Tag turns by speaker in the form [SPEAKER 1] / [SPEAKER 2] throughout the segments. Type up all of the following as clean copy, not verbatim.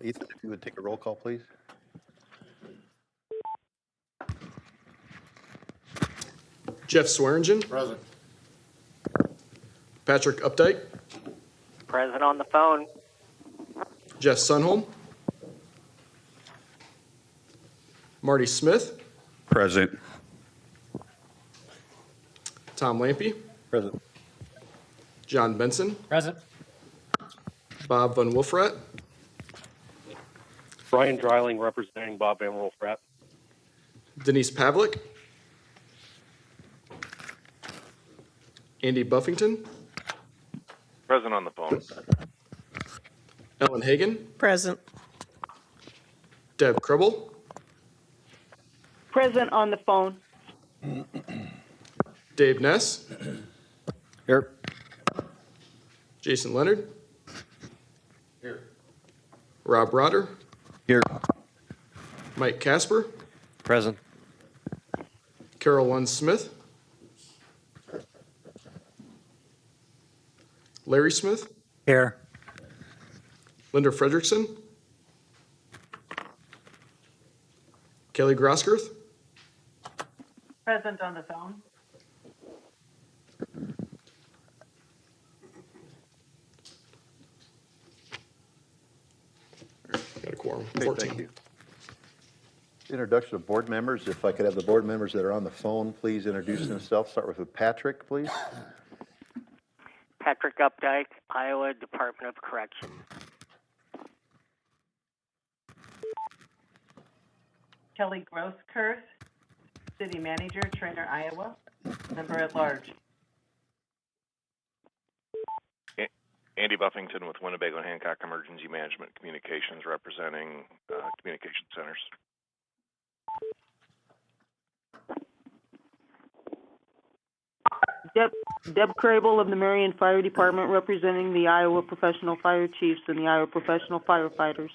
[SPEAKER 1] Ethan, if you would take a roll call, please.
[SPEAKER 2] Jeff Swearingen.
[SPEAKER 3] Present.
[SPEAKER 2] Patrick Updike.
[SPEAKER 4] Present on the phone.
[SPEAKER 2] Jeff Sunholm. Marty Smith.
[SPEAKER 5] Present.
[SPEAKER 2] Tom Lampy.
[SPEAKER 1] Present.
[SPEAKER 2] John Benson.
[SPEAKER 6] Present.
[SPEAKER 2] Bob Van Wolfrat.
[SPEAKER 7] Brian Dreiling representing Bob Van Wolfrat.
[SPEAKER 2] Denise Pavlik. Andy Buffington.
[SPEAKER 8] Present on the phone.
[SPEAKER 2] Ellen Hagan.
[SPEAKER 9] Present.
[SPEAKER 2] Deb Krubble.
[SPEAKER 9] Present on the phone.
[SPEAKER 2] Dave Ness.
[SPEAKER 3] Here.
[SPEAKER 2] Jason Leonard.
[SPEAKER 3] Here.
[SPEAKER 2] Rob Rotter.
[SPEAKER 5] Here.
[SPEAKER 2] Mike Casper.
[SPEAKER 6] Present.
[SPEAKER 2] Carol Lund Smith. Larry Smith.
[SPEAKER 6] Here.
[SPEAKER 2] Linda Frederickson. Kelly Grosskirth.
[SPEAKER 9] Present on the phone.
[SPEAKER 2] Got a quorum.
[SPEAKER 1] Okay,
[SPEAKER 2] 14.
[SPEAKER 1] thank you. Introduction of board members. If I could have the board members that are on the phone, please introduce themselves. Start with Patrick, please.
[SPEAKER 4] Patrick Updike, Iowa Department of Corrections.
[SPEAKER 9] Kelly Grosskirth, City Manager, Trainer, Iowa. Member at Large.
[SPEAKER 8] Andy Buffington with Winnebago Hancock Emergency Management Communications representing communication centers.
[SPEAKER 9] Deb Crable of the Marion Fire Department, representing the Iowa Professional Fire Chiefs and the Iowa Professional Firefighters.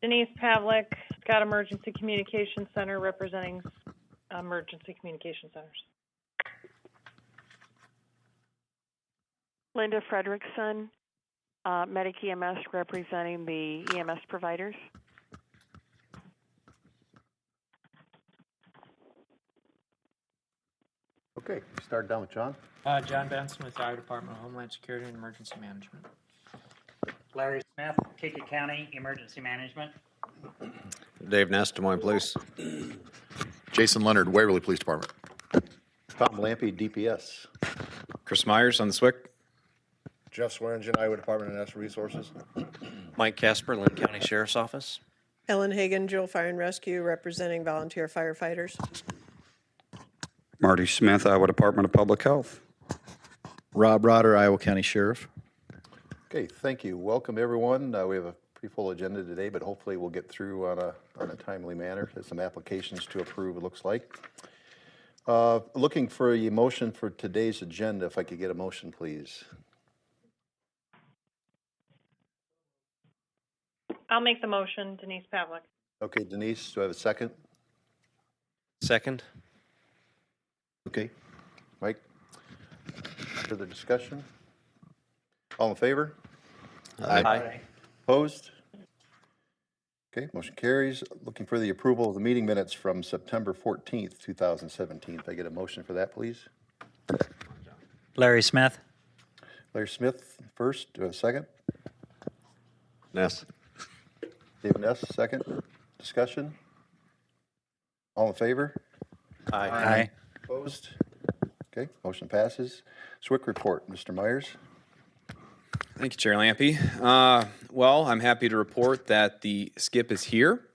[SPEAKER 10] Denise Pavlik, Scott Emergency Communication Center, representing Emergency Communication Centers.
[SPEAKER 11] Linda Frederickson, Medic EMS, representing the EMS providers.
[SPEAKER 1] Okay, start down with John.
[SPEAKER 6] John Benson with Iowa Department of Homeland Security and Emergency Management.
[SPEAKER 12] Larry Smith, Katy County Emergency Management.
[SPEAKER 3] Dave Ness, Des Moines Police.
[SPEAKER 5] Jason Leonard, Waverly Police Department.
[SPEAKER 1] Tom Lampy, DPS.
[SPEAKER 3] Chris Myers on the SWIC. Jeff Swearingen, Iowa Department of Natural Resources.
[SPEAKER 6] Mike Casper, Lynn County Sheriff's Office.
[SPEAKER 9] Ellen Hagan, Jewel Fire and Rescue, representing volunteer firefighters.
[SPEAKER 5] Marty Smith, Iowa Department of Public Health.
[SPEAKER 3] Rob Rotter, Iowa County Sheriff.
[SPEAKER 1] Okay, thank you. Welcome, everyone. We have a pretty full agenda today, but hopefully we'll get through on a timely manner. There's some applications to approve, it looks like. Looking for a motion for today's agenda. If I could get a motion, please.
[SPEAKER 10] I'll make the motion, Denise Pavlik.
[SPEAKER 1] Okay, Denise, do I have a second?
[SPEAKER 6] Second.
[SPEAKER 1] Okay. Mike? Further discussion? All in favor?
[SPEAKER 6] Aye.
[SPEAKER 1] Opposed? Okay, motion carries. Looking for the approval of the meeting minutes from September 14th, 2017. If I get a motion for that, please.
[SPEAKER 12] Larry Smith.
[SPEAKER 1] Larry Smith first. Do I have a second?
[SPEAKER 3] Ness.
[SPEAKER 1] David Ness, second. Discussion? All in favor?
[SPEAKER 12] Aye.
[SPEAKER 1] Opposed? Okay, motion passes. SWIC report, Mr. Myers.
[SPEAKER 13] Thank you, Chair Lampy. Well, I'm happy to report that the skip is here.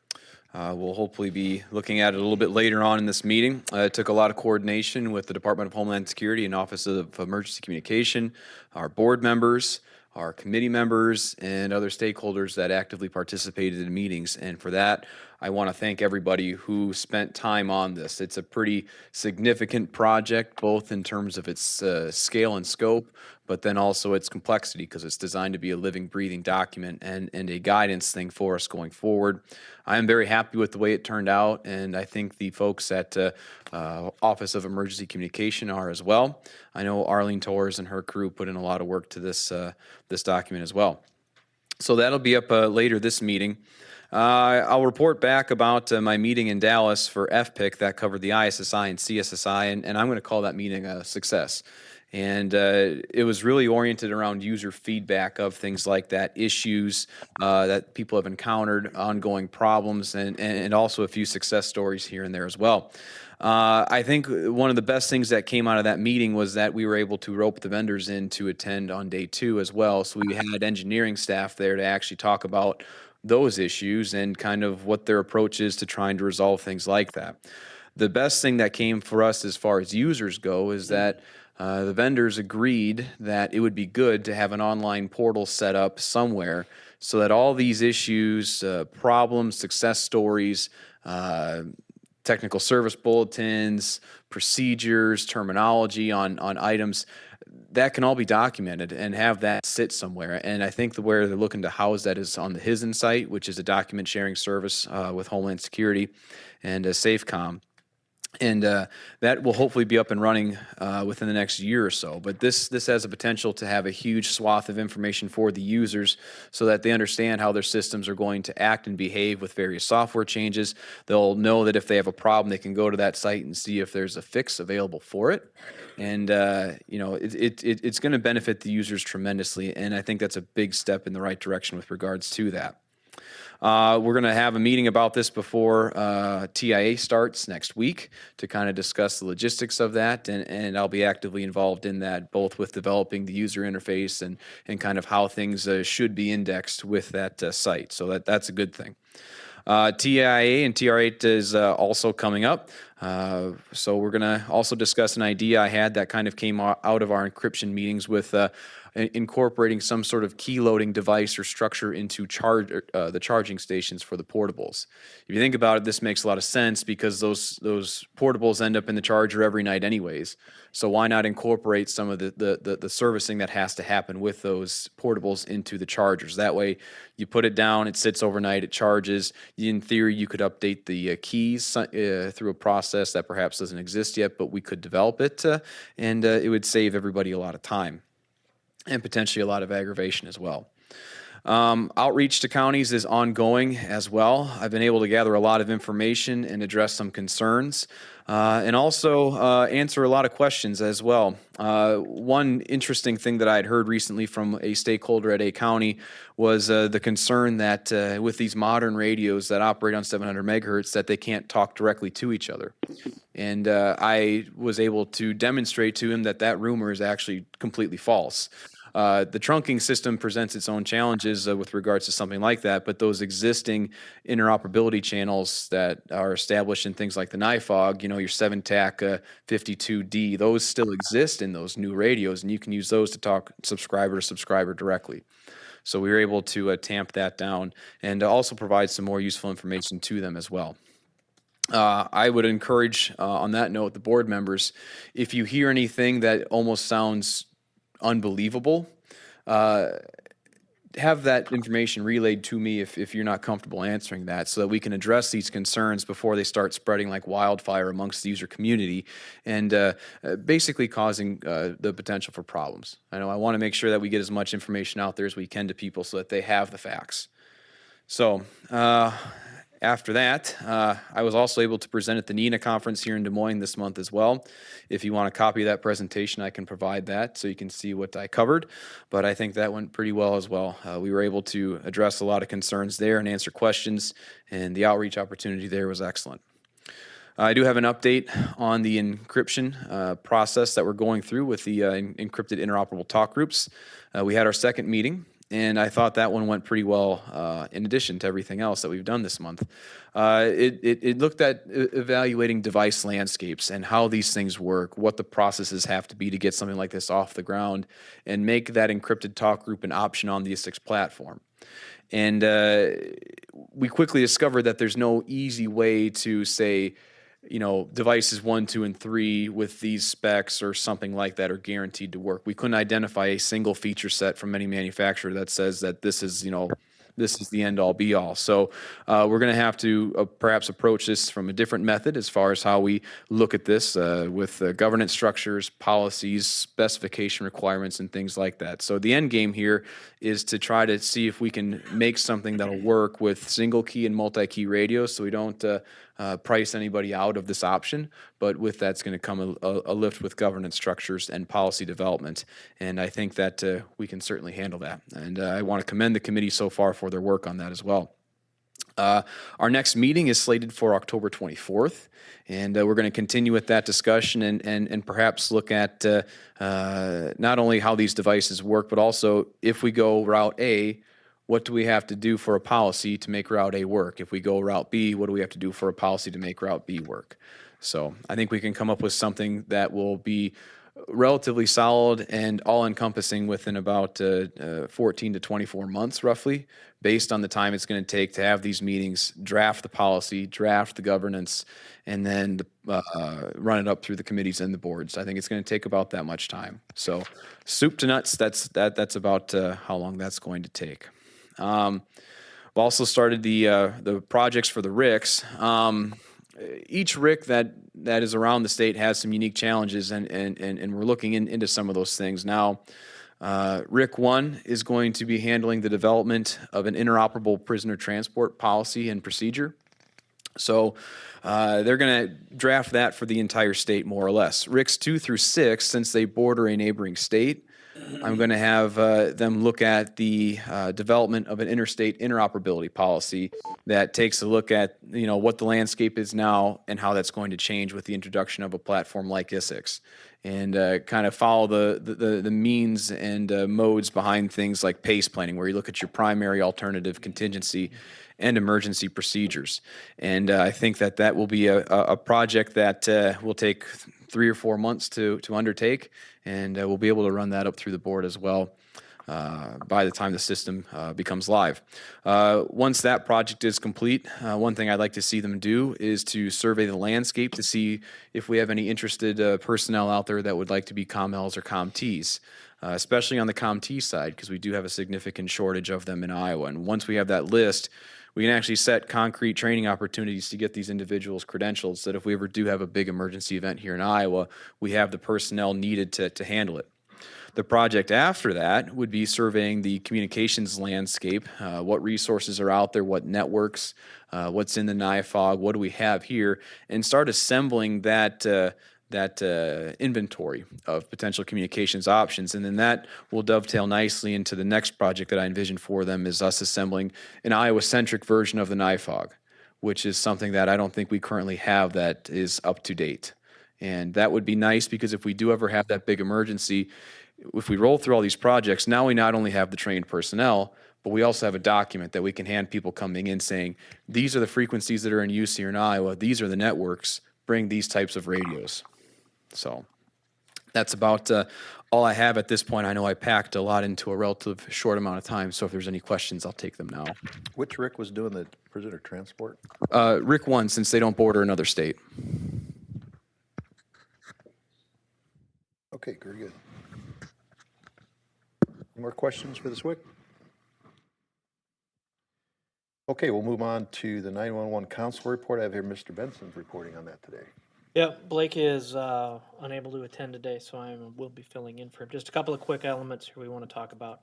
[SPEAKER 13] We'll hopefully be looking at it a little bit later on in this meeting. It took a lot of coordination with the Department of Homeland Security and Office of Emergency Communication, our board members, our committee members, and other stakeholders that actively participated in meetings. And for that, I want to thank everybody who spent time on this. It's a pretty significant project, both in terms of its scale and scope, but then also its complexity, because it's designed to be a living, breathing document and a guidance thing for us going forward. I am very happy with the way it turned out, and I think the folks at Office of Emergency Communication are as well. I know Arlene Torres and her crew put in a lot of work to this document as well. So that'll be up later this meeting. I'll report back about my meeting in Dallas for FPIC that covered the ISSI and CSSI, and I'm going to call that meeting a success. And it was really oriented around user feedback of things like that, issues that people have encountered, ongoing problems, and also a few success stories here and there as well. I think one of the best things that came out of that meeting was that we were able to rope the vendors in to attend on day 2 as well. So we had engineering staff there to actually talk about those issues and kind of what their approach is to trying to resolve things like that. The best thing that came for us as far as users go is that the vendors agreed that it would be good to have an online portal set up somewhere so that all these issues, problems, success stories, technical service bulletins, procedures, terminology on items, that can all be documented and have that sit somewhere. And I think where they're looking to house that is on the HISN site, which is a document sharing service with Homeland Security and SafeCom. And that will hopefully be up and running within the next year or so. But this has the potential to have a huge swath of information for the users so that they understand how their systems are going to act and behave with various software changes. They'll know that if they have a problem, they can go to that site and see if there's a fix available for it. And, it's going to benefit the users tremendously. And I think that's a big step in the right direction with regards to that. We're going to have a meeting about this before TIA starts next week to kind of discuss the logistics of that, and I'll be actively involved in that, both with developing the user interface and kind of how things should be indexed with that site. So that's a good thing. TIA and TR8 is also coming up. So we're going to also discuss an idea I had that kind of came out of our encryption meetings with incorporating some sort of key loading device or structure into the charging stations for the portables. If you think about it, this makes a lot of sense because those portables end up in the charger every night anyways. So why not incorporate some of the servicing that has to happen with those portables into the chargers? That way you put it down, it sits overnight, it charges. In theory, you could update the keys through a process that perhaps doesn't exist yet, but we could develop it, and it would save everybody a lot of time and potentially a lot of aggravation as well. Outreach to counties is ongoing as well. I've been able to gather a lot of information and address some concerns, and also answer a lot of questions as well. One interesting thing that I had heard recently from a stakeholder at a county was the concern that with these modern radios that operate on 700 megahertz, that they can't talk directly to each other. And I was able to demonstrate to him that rumor is actually completely false. The trunking system presents its own challenges with regards to something like that, but those existing interoperability channels that are established in things like the NIFOG, your 7TAC 52D, those still exist in those new radios, and you can use those to talk subscriber to subscriber directly. So we were able to tamp that down and also provide some more useful information to them as well. I would encourage, on that note, the board members, if you hear anything that almost sounds unbelievable, have that information relayed to me if you're not comfortable answering that, so that we can address these concerns before they start spreading like wildfire amongst the user community and basically causing the potential for problems. I want to make sure that we get as much information out there as we can to people so that they have the facts. So after that, I was also able to present at the NINA conference here in Des Moines this month as well. If you want a copy of that presentation, I can provide that so you can see what I covered. But I think that went pretty well as well. We were able to address a lot of concerns there and answer questions, and the outreach opportunity there was excellent. I do have an update on the encryption process that we're going through with the encrypted interoperable talk groups. We had our second meeting, and I thought that one went pretty well in addition to everything else that we've done this month. It looked at evaluating device landscapes and how these things work, what the processes have to be to get something like this off the ground, and make that encrypted talk group an option on the ISICS platform. And we quickly discovered that there's no easy way to say, devices 1, 2, and 3 with these specs or something like that are guaranteed to work. We couldn't identify a single feature set from any manufacturer that says that this is the end all be all. So we're going to have to perhaps approach this from a different method as far as how we look at this with governance structures, policies, specification requirements, and things like that. So the end game here is to try to see if we can make something that'll work with single key and multi-key radios, so we don't price anybody out of this option. But with that's going to come a lift with governance structures and policy development. And I think that we can certainly handle that. And I want to commend the committee so far for their work on that as well. Our next meeting is slated for October 24th, and we're going to continue with that discussion and perhaps look at not only how these devices work, but also if we go route A, what do we have to do for a policy to make route A work? If we go route B, what do we have to do for a policy to make route B work? So I think we can come up with something that will be relatively solid and all-encompassing within about 14 to 24 months, roughly, based on the time it's going to take to have these meetings, draft the policy, draft the governance, and then run it up through the committees and the boards. I think it's going to take about that much time. So soup to nuts, that's about how long that's going to take. We've also started the projects for the RICs. Each RIC that is around the state has some unique challenges, and we're looking into some of those things now. RIC 1 is going to be handling the development of an interoperable prisoner transport policy and procedure. So they're going to draft that for the entire state, more or less. RICs 2 through 6, since they border a neighboring state, I'm going to have them look at the development of an interstate interoperability policy that takes a look at what the landscape is now and how that's going to change with the introduction of a platform like ISICS, and kind of follow the means and modes behind things like PACE planning, where you look at your primary, alternative, contingency, and emergency procedures. And I think that will be a project that will take 3 or 4 months to undertake, and we'll be able to run that up through the board as well by the time the system becomes live. Once that project is complete, one thing I'd like to see them do is to survey the landscape to see if we have any interested personnel out there that would like to be ComLs or ComTs, especially on the ComT side, because we do have a significant shortage of them in Iowa. And once we have that list, we can actually set concrete training opportunities to get these individuals credentials, so that if we ever do have a big emergency event here in Iowa, we have the personnel needed to handle it. The project after that would be surveying the communications landscape, what resources are out there, what networks, what's in the NIFOG, what do we have here, and start assembling that inventory of potential communications options. And then that will dovetail nicely into the next project that I envision for them, is us assembling an Iowa-centric version of the NIFOG, which is something that I don't think we currently have that is up to date. And that would be nice, because if we do ever have that big emergency, if we roll through all these projects, now we not only have the trained personnel, but we also have a document that we can hand people coming in saying, these are the frequencies that are in use here in Iowa, these are the networks, bring these types of radios. So that's about all I have at this point. I know I packed a lot into a relative short amount of time, so if there's any questions, I'll take them now.
[SPEAKER 1] Which RIC was doing the prisoner transport?
[SPEAKER 13] RIC 1, since they don't border another state.
[SPEAKER 1] Okay, very good. Any more questions for the SWIC? Okay, we'll move on to the 911 council report. I have here Mr. Benson's reporting on that today.
[SPEAKER 14] Yeah, Blake is unable to attend today, so I will be filling in for him. Just a couple of quick elements here we want to talk about.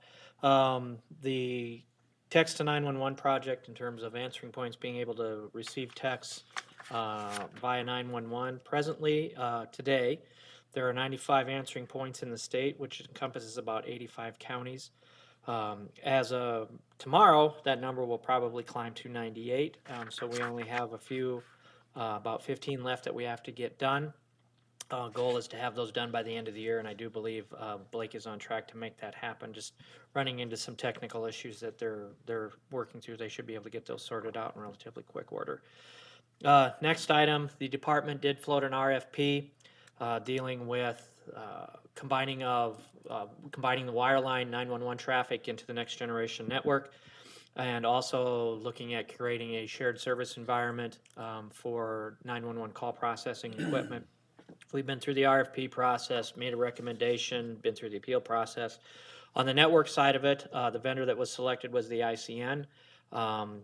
[SPEAKER 14] The text to 911 project, in terms of answering points, being able to receive texts via 911. Presently, today, there are 95 answering points in the state, which encompasses about 85 counties. As of tomorrow, that number will probably climb to 98, so we only have a few, about 15 left that we have to get done. Goal is to have those done by the end of the year, and I do believe Blake is on track to make that happen. Just running into some technical issues that they're working through. They should be able to get those sorted out in relatively quick order. Next item, the department did float an RFP dealing with combining the wireline 911 traffic into the next generation network. and also looking at creating a shared service environment for 911 call processing equipment. We've been through the RFP process, made a recommendation, been through the appeal process. On the network side of it, the vendor that was selected was the ICN.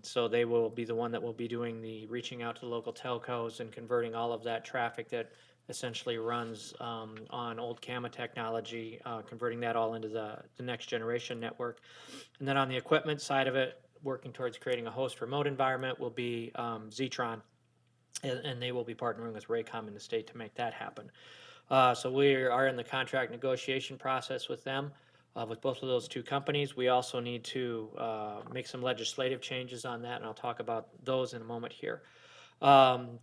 [SPEAKER 14] So they will be the one that will be doing the reaching out to local telcos and converting all of that traffic that essentially runs on old CAMA technology, converting that all into the next generation network. And then on the equipment side of it, working towards creating a host remote environment will be Zetron, and they will be partnering with Raycom in the state to make that happen. So we are in the contract negotiation process with them, with both of those two companies. We also need to make some legislative changes on that, and I'll talk about those in a moment here.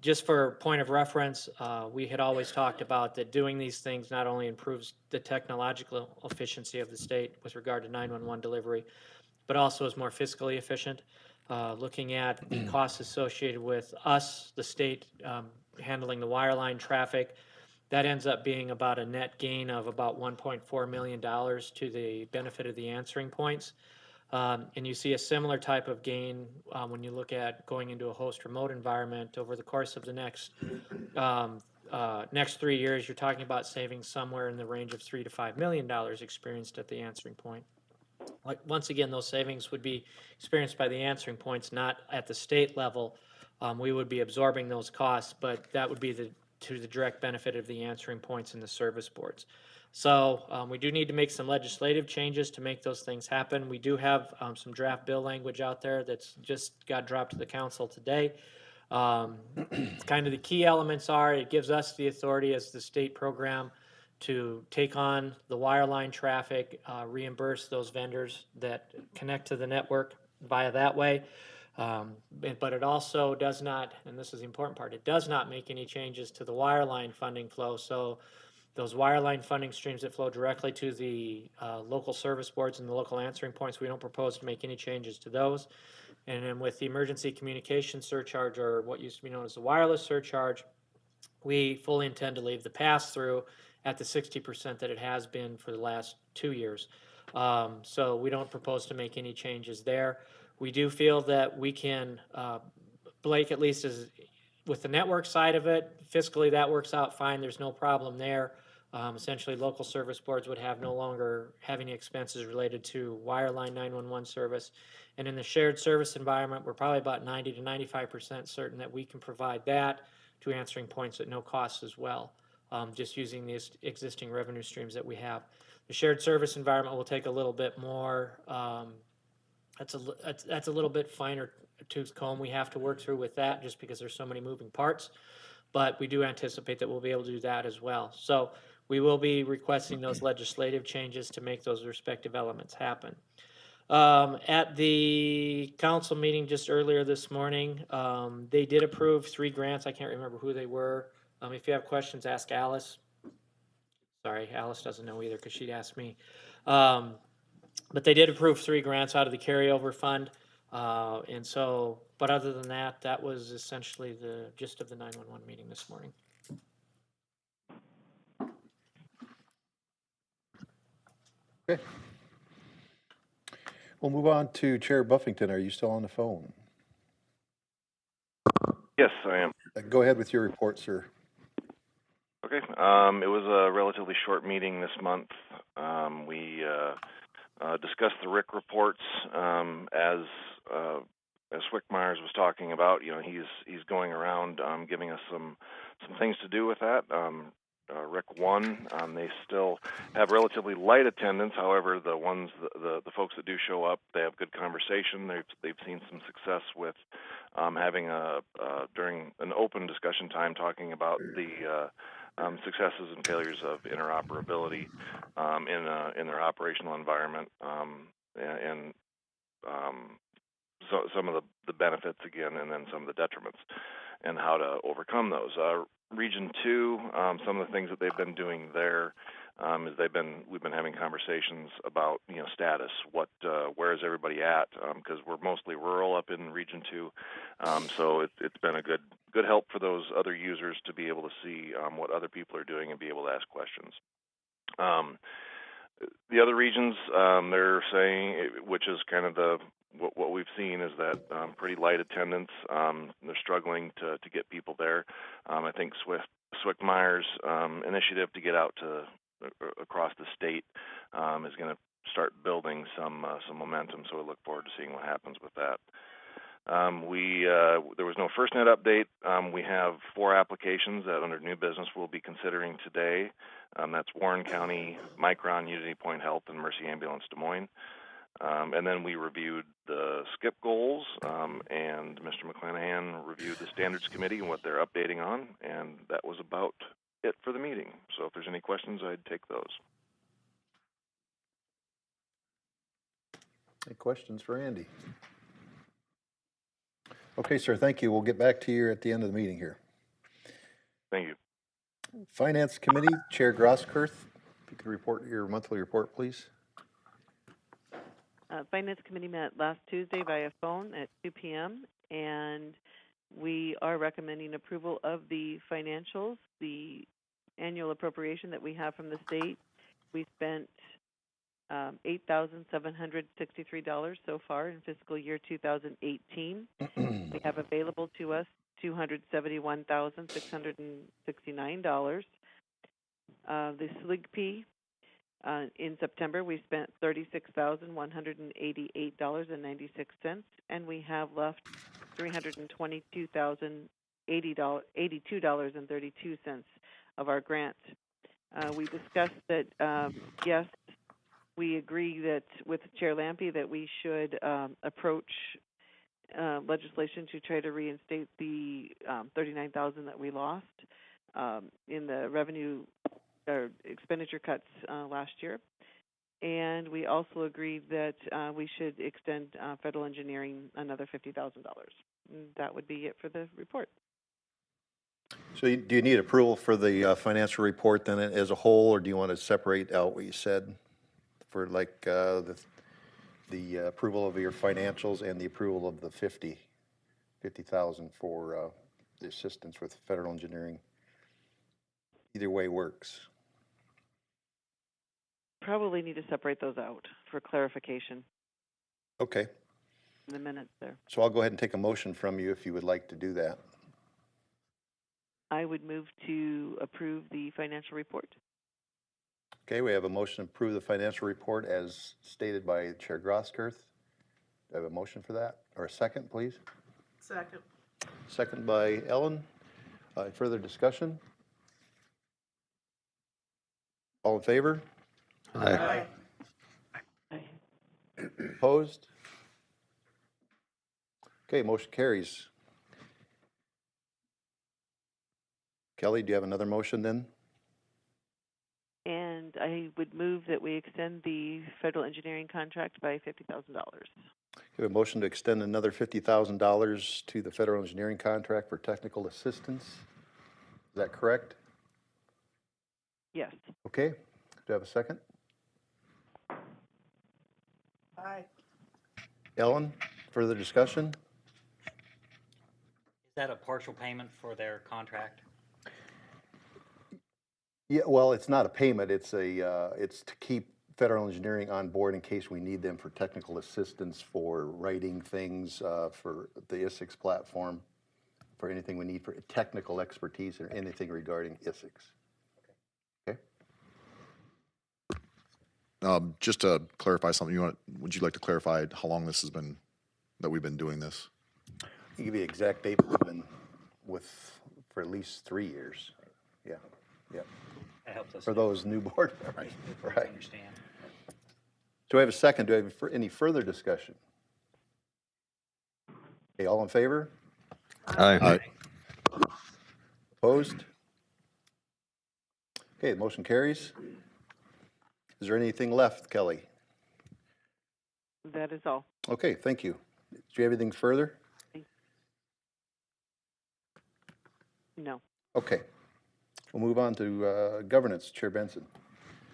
[SPEAKER 14] Just for point of reference, we had always talked about that doing these things not only improves the technological efficiency of the state with regard to 911 delivery, but also is more fiscally efficient. Looking at the costs associated with us, the state, handling the wireline traffic, that ends up being about a net gain of about $1.4 million to the benefit of the answering points. And you see a similar type of gain when you look at going into a host remote environment over the course of the next 3 years. You're talking about saving somewhere in the range of $3 to $5 million experienced at the answering point. Like, once again, those savings would be experienced by the answering points, not at the state level. We would be absorbing those costs, but that would be to the direct benefit of the answering points and the service boards. So we do need to make some legislative changes to make those things happen. We do have some draft bill language out there that's just got dropped to the council today. Kind of the key elements are, it gives us the authority as the state program to take on the wireline traffic, reimburse those vendors that connect to the network via that way. But it also does not, and this is the important part, it does not make any changes to the wireline funding flow. So those wireline funding streams that flow directly to the local service boards and the local answering points, we don't propose to make any changes to those. And then with the emergency communication surcharge, or what used to be known as the wireless surcharge, we fully intend to leave the pass-through at the 60% that it has been for the last 2 years. So we don't propose to make any changes there. We do feel that we can, Blake, at least is with the network side of it, fiscally that works out fine. There's no problem there. Essentially, local service boards would no longer have any expenses related to wireline 911 service. And in the shared service environment, we're probably about 90 to 95% certain that we can provide that to answering points at no cost as well, just using these existing revenue streams that we have. The shared service environment will take a little bit more, that's a little bit finer tooth comb we have to work through with that, just because there's so many moving parts. But we do anticipate that we'll be able to do that as well. So we will be requesting those legislative changes to make those respective elements happen. At the council meeting just earlier this morning, they did approve 3 grants. I can't remember who they were. If you have questions, ask Alice. Sorry, Alice doesn't know either because she'd asked me. But they did approve 3 grants out of the carryover fund. And so, but other than that, that was essentially the gist of the 911 meeting this morning.
[SPEAKER 1] Okay. We'll move on to Chair Buffington. Are you still on the phone?
[SPEAKER 8] Yes, I am.
[SPEAKER 1] Go ahead with your report, sir.
[SPEAKER 8] Okay. It was a relatively short meeting this month. We discussed the RIC reports as Swickmeyers was talking about. You know, he's going around giving us some things to do with that. RIC 1, they still have relatively light attendance. However, the folks that do show up, they have good conversation. They've seen some success with having during an open discussion time talking about the successes and failures of interoperability in their operational environment, and so some of the benefits again, and then some of the detriments, and how to overcome those. Region 2, some of the things that they've been doing there is we've been having conversations about status, where is everybody at, because we're mostly rural up in Region 2, so it's been a good help for those other users to be able to see what other people are doing and be able to ask questions. The other regions, they're saying, which is kind of what we've seen is that pretty light attendance. They're struggling to get people there. I think Swickmeyer's initiative to get out to across the state is going to start building some momentum. So we look forward to seeing what happens with that. There was no FirstNet update. We have 4 applications that under new business we'll be considering today. That's Warren County, Micron, Unity Point Health, and Mercy Ambulance Des Moines. And then we reviewed the SCIP goals, and Mr. McClanahan reviewed the Standards Committee and what they're updating on, and that was about it for the meeting. So if there's any questions, I'd take those.
[SPEAKER 1] Any questions for Andy? Okay, sir, thank you. We'll get back to you at the end of the meeting here.
[SPEAKER 8] Thank you.
[SPEAKER 1] Finance Committee, Chair Grosskirth, if you could report your monthly report, please.
[SPEAKER 11] Finance Committee met last Tuesday via phone at 2 p.m. and we are recommending approval of the financials, the annual appropriation that we have from the state. We spent $8,763 so far in fiscal year 2018. We have available to us $271,669. The SLIGP, in September, we spent $36,188.96, and we have left $322,082.32 of our grant. We discussed that, yes, we agree that with Chair Lampe that we should approach legislation to try to reinstate the $39,000 that we lost in the revenue or expenditure cuts last year. And we also agreed that we should extend federal engineering another $50,000. That would be it for the report.
[SPEAKER 1] So do you need approval for the financial report then as a whole, or do you want to separate out what you said for like the approval of your financials and the approval of the $50,000 for the assistance with federal engineering? Either way works.
[SPEAKER 11] Probably need to separate those out for clarification.
[SPEAKER 1] Okay.
[SPEAKER 11] In the minutes there.
[SPEAKER 1] So I'll go ahead and take a motion from you if you would like to do that.
[SPEAKER 11] I would move to approve the financial report.
[SPEAKER 1] Okay, we have a motion to approve the financial report as stated by Chair Grosskirth. Do I have a motion for that? Or a second, please?
[SPEAKER 9] Second.
[SPEAKER 1] Second by Ellen. Further discussion? All in favor?
[SPEAKER 5] Aye.
[SPEAKER 1] Opposed? Okay, motion carries. Kelly, do you have another motion then?
[SPEAKER 11] And I would move that we extend the federal engineering contract by $50,000.
[SPEAKER 1] We have a motion to extend another $50,000 to the federal engineering contract for technical assistance. Is that correct?
[SPEAKER 11] Yes.
[SPEAKER 1] Okay. Do I have a second?
[SPEAKER 9] Aye.
[SPEAKER 1] Ellen, further discussion?
[SPEAKER 12] Is that a partial payment for their contract?
[SPEAKER 1] Yeah, well, it's not a payment. It's to keep federal engineering on board in case we need them for technical assistance for writing things for the ISICS platform, for anything we need for technical expertise or anything regarding ISICS. Okay.
[SPEAKER 15] Just to clarify something, would you like to clarify how long this has been that we've been doing this?
[SPEAKER 1] I'll give you the exact date, but we've been for at least 3 years. Yeah, yeah.
[SPEAKER 12] That helps us.
[SPEAKER 1] For those new board members. Right.
[SPEAKER 12] Understand.
[SPEAKER 1] Do I have a second? Do I have any further discussion? Okay, all in favor?
[SPEAKER 5] Aye.
[SPEAKER 1] Opposed? Okay, the motion carries. Is there anything left, Kelly?
[SPEAKER 11] That is all.
[SPEAKER 1] Okay, thank you. Do you have anything further?
[SPEAKER 11] No.
[SPEAKER 1] Okay. We'll move on to governance. Chair Benson.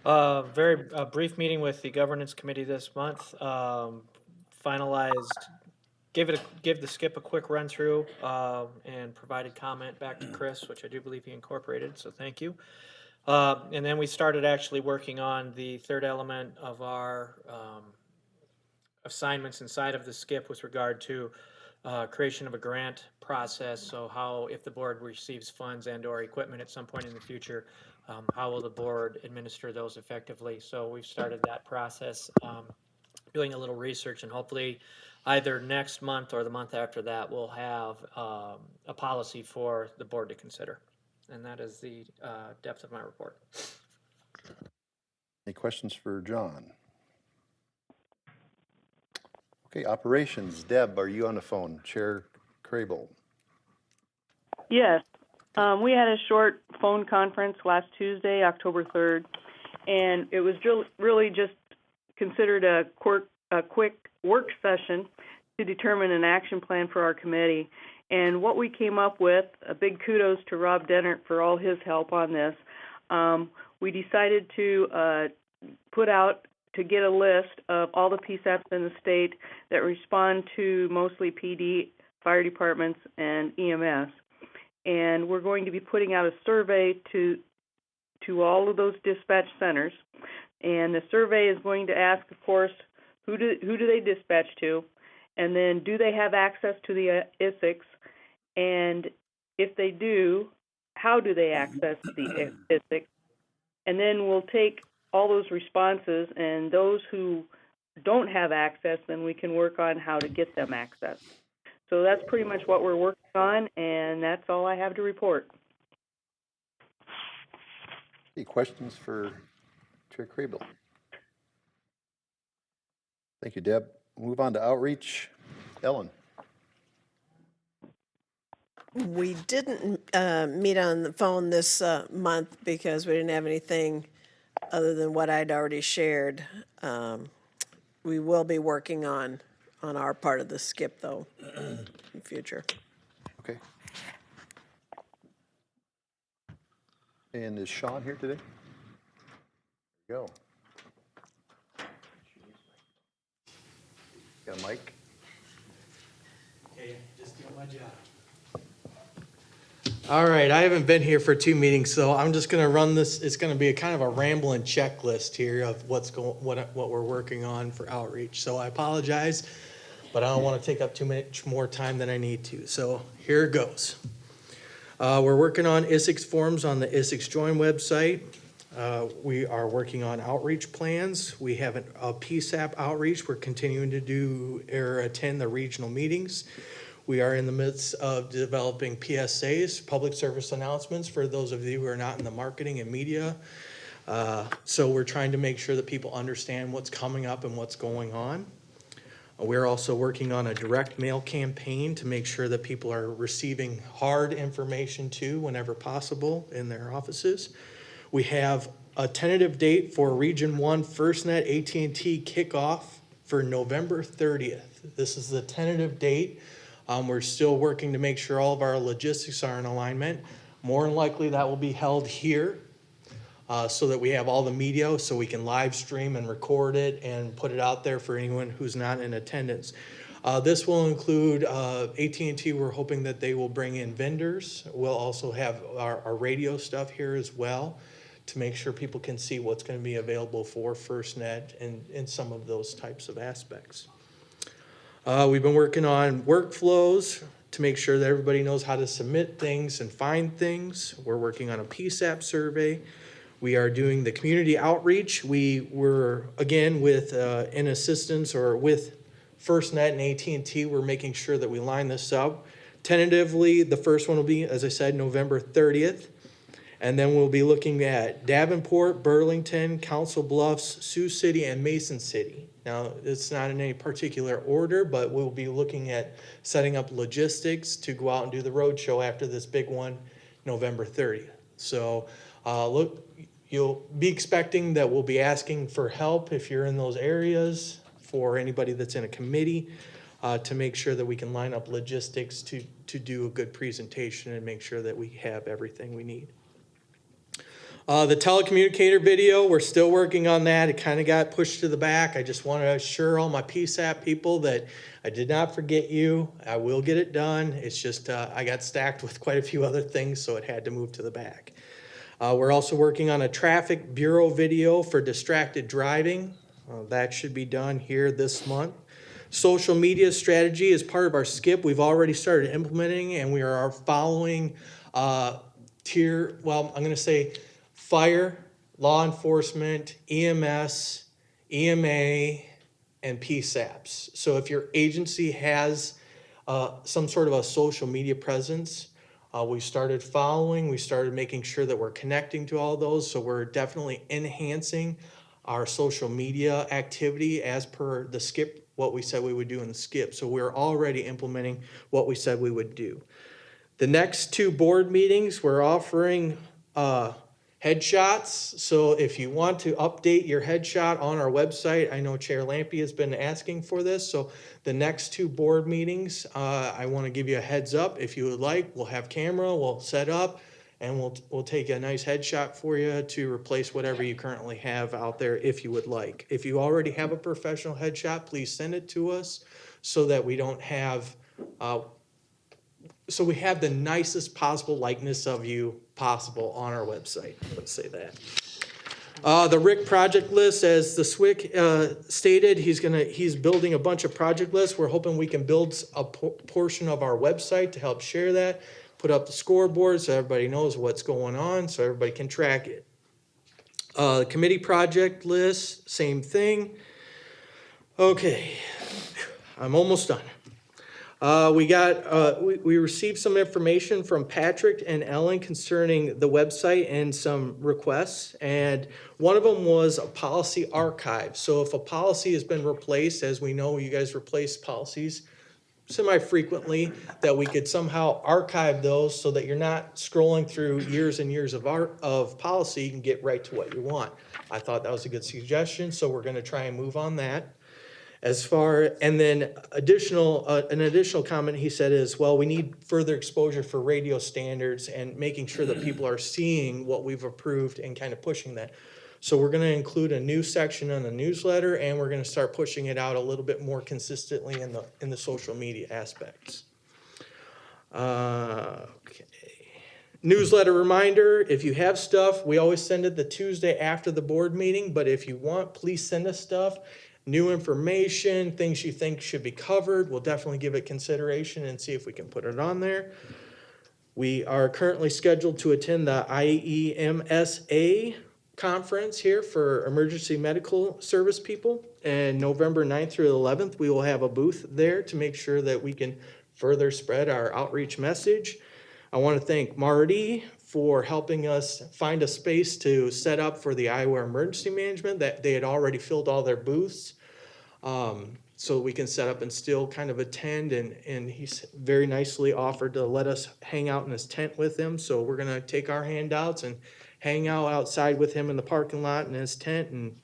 [SPEAKER 14] Very brief meeting with the governance committee this month. Finalized, give the SCIP a quick run through and provided comment back to Chris, which I do believe he incorporated. So thank you. And then we started actually working on the third element of our assignments inside of the SCIP with regard to creation of a grant process. So how, if the board receives funds and or equipment at some point in the future, how will the board administer those effectively? So we've started that process, doing a little research, and hopefully either next month or the month after that, we'll have a policy for the board to consider. And that is the depth of my report.
[SPEAKER 1] Any questions for John? Okay, operations. Deb, are you on the phone? Chair Crable.
[SPEAKER 9] Yes. We had a short phone conference last Tuesday, October 3rd, and it was really just considered a quick work session to determine an action plan for our committee. And what we came up with, a big kudos to Rob Dennert for all his help on this, we decided to put out to get a list of all the PSAPs in the state that respond to mostly PD, fire departments, and EMS. And we're going to be putting out a survey to all of those dispatch centers. And the survey is going to ask, of course, who do they dispatch to, and then do they have access to the ISICS, and if they do, how do they access the ISICS? And then we'll take all those responses, and those who don't have access, then we can work on how to get them access. So that's pretty much what we're working on, and that's all I have to report.
[SPEAKER 1] Any questions for Chair Crable? Thank you, Deb. Move on to outreach. Ellen.
[SPEAKER 16] We didn't meet on the phone this month because we didn't have anything other than what I'd already shared. We will be working on our part of the SCIP, though, in the future.
[SPEAKER 1] Okay. And is Sean here today? There you go. Got a mic?
[SPEAKER 17] Okay, just doing my job. All right, I haven't been here for 2 meetings, so I'm just going to run this. It's going to be a kind of a rambling checklist here of what we're working on for outreach. So I apologize, but I don't want to take up too much more time than I need to. So here it goes. We're working on ISICS forms on the ISICS Join website. We are working on outreach plans. We have a PSAP outreach. We're continuing to do or attend the regional meetings. We are in the midst of developing PSAs, public service announcements, for those of you who are not in the marketing and media. So we're trying to make sure that people understand what's coming up and what's going on. We're also working on a direct mail campaign to make sure that people are receiving hard information too whenever possible in their offices. We have a tentative date for Region 1 FirstNet AT&T kickoff for November 30th. This is the tentative date. We're still working to make sure all of our logistics are in alignment. More than likely that will be held here so that we have all the media so we can live stream and record it and put it out there for anyone who's not in attendance. This will include AT&T. We're hoping that they will bring in vendors. We'll also have our radio stuff here as well to make sure people can see what's going to be available for FirstNet and some of those types of aspects. We've been working on workflows to make sure that everybody knows how to submit things and find things. We're working on a PSAP survey. We are doing the community outreach. We were, again, with in assistance or with FirstNet and AT&T, we're making sure that we line this up. Tentatively, the first one will be, as I said, November 30th. And then we'll be looking at Davenport, Burlington, Council Bluffs, Sioux City, and Mason City. Now, it's not in any particular order, but we'll be looking at setting up logistics to go out and do the road show after this big one, November 30th. So look, you'll be expecting that we'll be asking for help if you're in those areas, for anybody that's in a committee, to make sure that we can line up logistics to do a good presentation and make sure that we have everything we need. The telecommunicator video, we're still working on that. It kind of got pushed to the back. I just want to assure all my PSAP people that I did not forget you. I will get it done. It's just I got stacked with quite a few other things, so it had to move to the back. We're also working on a traffic bureau video for distracted driving. That should be done here this month. Social media strategy is part of our SCIP. We've already started implementing, and we are following I'm going to say fire, law enforcement, EMS, EMA, and PSAPs. So if your agency has some sort of a social media presence, we started following, we started making sure that we're connecting to all those. So we're definitely enhancing our social media activity as per the SCIP, what we said we would do in the SCIP. So we're already implementing what we said we would do. The next 2 board meetings, we're offering headshots. So if you want to update your headshot on our website, I know Chair Lampe has been asking for this. So the next 2 board meetings, I want to give you a heads up. If you would like, we'll have camera, we'll set up, and we'll take a nice headshot for you to replace whatever you currently have out there if you would like. If you already have a professional headshot, please send it to us so that we don't have, so we have the nicest possible likeness of you possible on our website. Let's say that. The RIC project list, as the SWIC stated, he's building a bunch of project lists. We're hoping we can build a portion of our website to help share that. Put up the scoreboard so everybody knows what's going on, so everybody can track it. The committee project list, same thing. Okay, I'm almost done. We received some information from Patrick and Ellen concerning the website and some requests, and one of them was a policy archive. So if a policy has been replaced, as we know you guys replace policies semi-frequently, that we could somehow archive those so that you're not scrolling through years and years of policy. You can get right to what you want. I thought that was a good suggestion, so we're going to try and move on that. And then an additional comment he said is, well, we need further exposure for radio standards and making sure that people are seeing what we've approved and kind of pushing that. So we're going to include a new section in the newsletter, and we're going to start pushing it out a little bit more consistently in the social media aspects. Okay. Newsletter reminder, if you have stuff, we always send it the Tuesday after the board meeting, but if you want, please send us stuff. New information, things you think should be covered, we'll definitely give it consideration and see if we can put it on there. We are currently scheduled to attend the IEMSA conference here for emergency medical service people. And November 9th through the 11th, we will have a booth there to make sure that we can further spread our outreach message. I want to thank Marty for helping us find a space to set up for the Iowa Emergency Management. That they had already filled all their booths, so we can set up and still kind of attend, and he's very nicely offered to let us hang out in his tent with him. So we're going to take our handouts and hang out outside with him in the parking lot in his tent and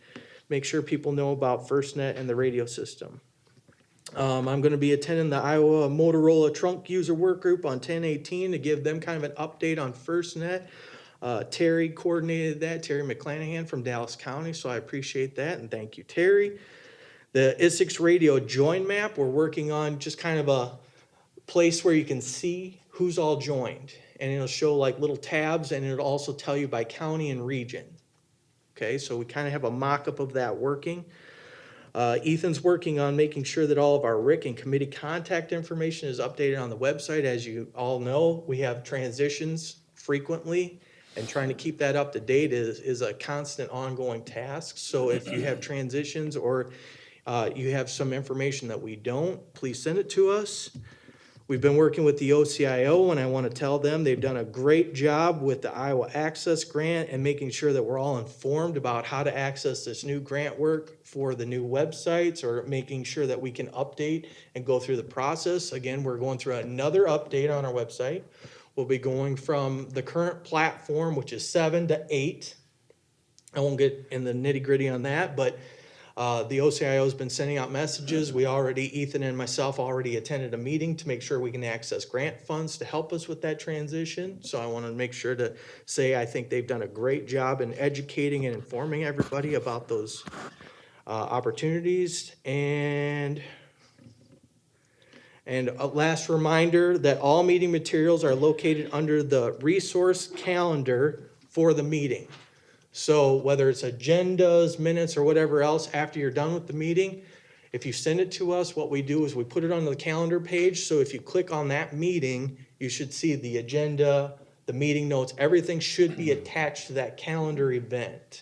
[SPEAKER 17] make sure people know about FirstNet and the radio system. I'm going to be attending the Iowa Motorola Trunk User Work Group on 10/18 to give them kind of an update on FirstNet. Terry coordinated that, Terry McClanahan from Dallas County, so I appreciate that, and thank you, Terry. The ISICS Radio Join Map, we're working on just kind of a place where you can see who's all joined, and it'll show like little tabs, and it'll also tell you by county and region. Okay, so we kind of have a mock-up of that working. Ethan's working on making sure that all of our RIC and committee contact information is updated on the website. As you all know, we have transitions frequently, and trying to keep that up to date is a constant ongoing task. So if you have transitions or you have some information that we don't, please send it to us. We've been working with the OCIO, and I want to tell them they've done a great job with the Iowa Access Grant and making sure that we're all informed about how to access this new grant work for the new websites, or making sure that we can update and go through the process. Again, we're going through another update on our website. We'll be going from the current platform, which is 7 to 8. I won't get in the nitty-gritty on that, but the OCIO has been sending out messages. Ethan and myself already attended a meeting to make sure we can access grant funds to help us with that transition. So I want to make sure to say I think they've done a great job in educating and informing everybody about those opportunities. And a last reminder that all meeting materials are located under the resource calendar for the meeting. So whether it's agendas, minutes, or whatever else, after you're done with the meeting, if you send it to us, what we do is we put it on the calendar page. So if you click on that meeting, you should see the agenda, the meeting notes, everything should be attached to that calendar event.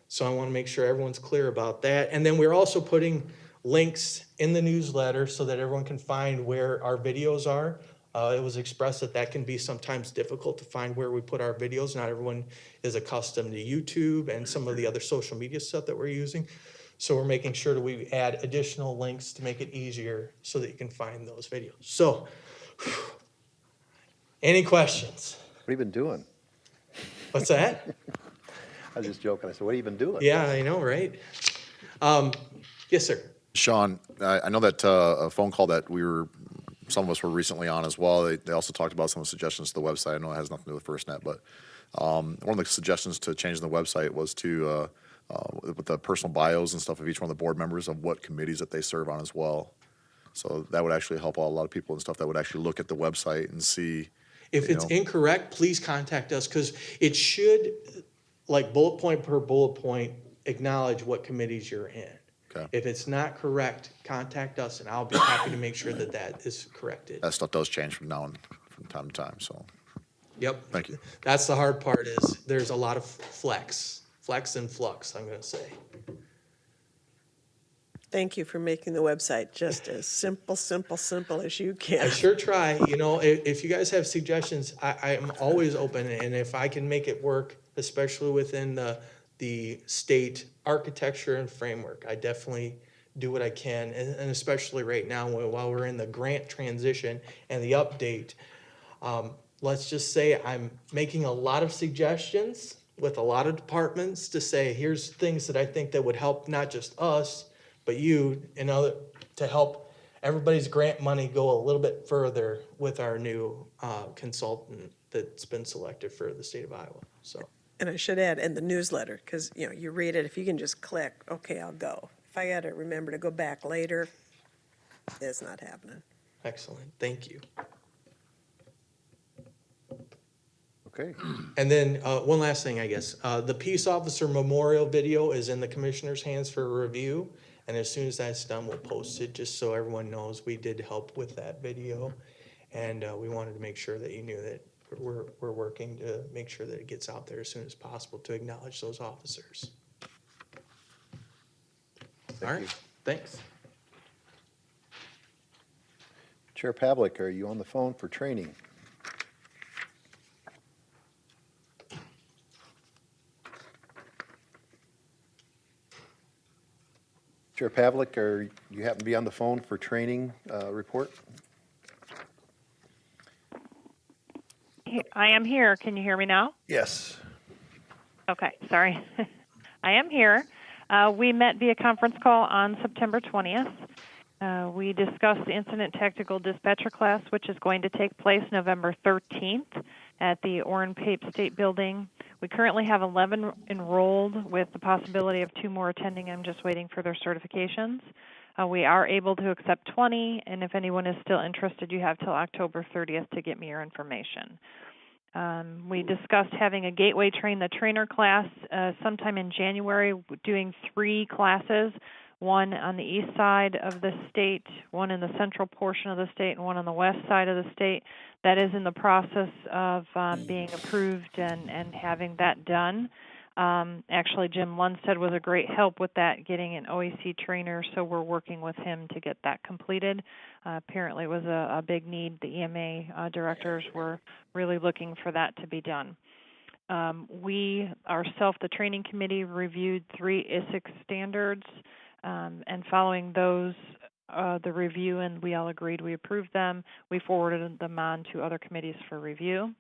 [SPEAKER 17] So I want to make sure everyone's clear about that. And then we're also putting links in the newsletter so that everyone can find where our videos are. It was expressed that that can be sometimes difficult to find where we put our videos. Not everyone is accustomed to YouTube and some of the other social media stuff that we're using. So we're making sure that we add additional links to make it easier so that you can find those videos. So, any questions?
[SPEAKER 1] What have you been doing?
[SPEAKER 17] What's that?
[SPEAKER 1] I was just joking. I said, what have you been doing?
[SPEAKER 17] Yeah, I know, right? Yes, sir.
[SPEAKER 15] Sean, I know that a phone call that some of us were recently on as well. They also talked about some of the suggestions to the website. I know it has nothing to do with FirstNet, but one of the suggestions to change the website was to with the personal bios and stuff of each one of the board members of what committees that they serve on as well. So that would actually help a lot of people and stuff that would actually look at the website and see.
[SPEAKER 17] If it's incorrect, please contact us because it should, like bullet point per bullet point, acknowledge what committees you're in.
[SPEAKER 15] Okay.
[SPEAKER 17] If it's not correct, contact us and I'll be happy to make sure that that is corrected.
[SPEAKER 15] That stuff does change from time to time. So.
[SPEAKER 17] Yep.
[SPEAKER 15] Thank you.
[SPEAKER 17] That's the hard part is there's a lot of flex and flux, I'm going to say.
[SPEAKER 16] Thank you for making the website just as simple as you can.
[SPEAKER 17] I sure try. You know, if you guys have suggestions, I am always open, and if I can make it work, especially within the state architecture and framework, I definitely do what I can, and especially right now while we're in the grant transition and the update. Let's just say I'm making a lot of suggestions with a lot of departments to say, here's things that I think that would help not just us, but you and other to help everybody's grant money go a little bit further with our new consultant that's been selected for the state of Iowa. So.
[SPEAKER 16] And I should add in the newsletter, because you read it, if you can just click, okay, I'll go. If I got to remember to go back later, it's not happening.
[SPEAKER 17] Excellent, thank you.
[SPEAKER 1] Okay.
[SPEAKER 17] And then one last thing, I guess. The Peace Officer Memorial video is in the commissioner's hands for review. And as soon as that's done, we'll post it just so everyone knows we did help with that video. And we wanted to make sure that you knew that we're working to make sure that it gets out there as soon as possible to acknowledge those officers. All right, thanks.
[SPEAKER 1] Chair Pavlik, are you on the phone for training? Chair Pavlik, are you happen to be on the phone for training report?
[SPEAKER 10] I am here. Can you hear me now?
[SPEAKER 1] Yes.
[SPEAKER 10] Okay, sorry. I am here. We met via conference call on September 20th. We discussed the Incident Tactical Dispatcher class, which is going to take place November 13th at the Orrin Pape State Building. We currently have 11 enrolled with the possibility of 2 more attending. I'm just waiting for their certifications. We are able to accept 20, and if anyone is still interested, you have till October 30th to get me your information. We discussed having a Gateway Train the Trainer class sometime in January, doing 3 classes, one on the east side of the state, one in the central portion of the state, and one on the west side of the state. That is in the process of being approved and having that done. Actually, Jim Lundstedt was a great help with that, getting an OEC trainer, so we're working with him to get that completed. Apparently it was a big need. The EMA directors were really looking for that to be done. We ourselves, the training committee, reviewed 3 ISICSB standards, and following those, the review, and we all agreed we approved them. We forwarded them on to other committees for review.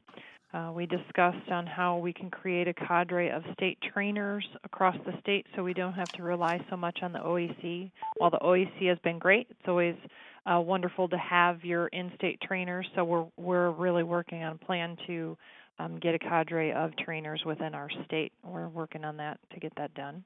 [SPEAKER 10] We discussed on how we can create a cadre of state trainers across the state so we don't have to rely so much on the OEC. While the OEC has been great, it's always wonderful to have your in-state trainers, so we're really working on a plan to get a cadre of trainers within our state. We're working on that to get that done.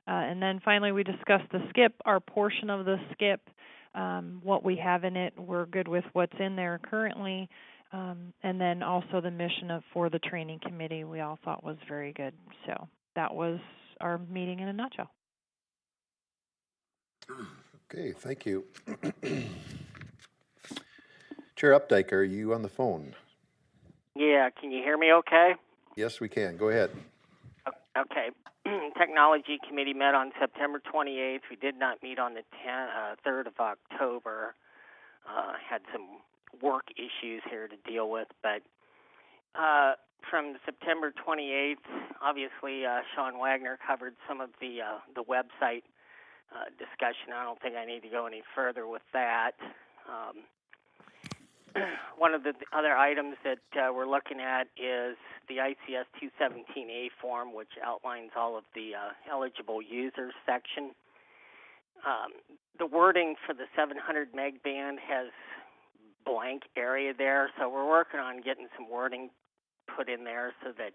[SPEAKER 10] And then finally, we discussed the SCIP, our portion of the SCIP, what we have in it. We're good with what's in there currently. And then also the mission for the training committee we all thought was very good. So that was our meeting in a nutshell.
[SPEAKER 1] Okay, thank you. Chair Updike, are you on the phone?
[SPEAKER 4] Yeah, can you hear me okay?
[SPEAKER 1] Yes, we can. Go ahead.
[SPEAKER 4] Okay. Technology Committee met on September 28th. We did not meet on the 3rd of October. Had some work issues here to deal with, but from September 28th, obviously Sean Wagner covered some of the website discussion. I don't think I need to go any further with that. One of the other items that we're looking at is the ICS 217A form, which outlines all of the eligible users section. The wording for the 700 meg band has blank area there, so we're working on getting some wording put in there so that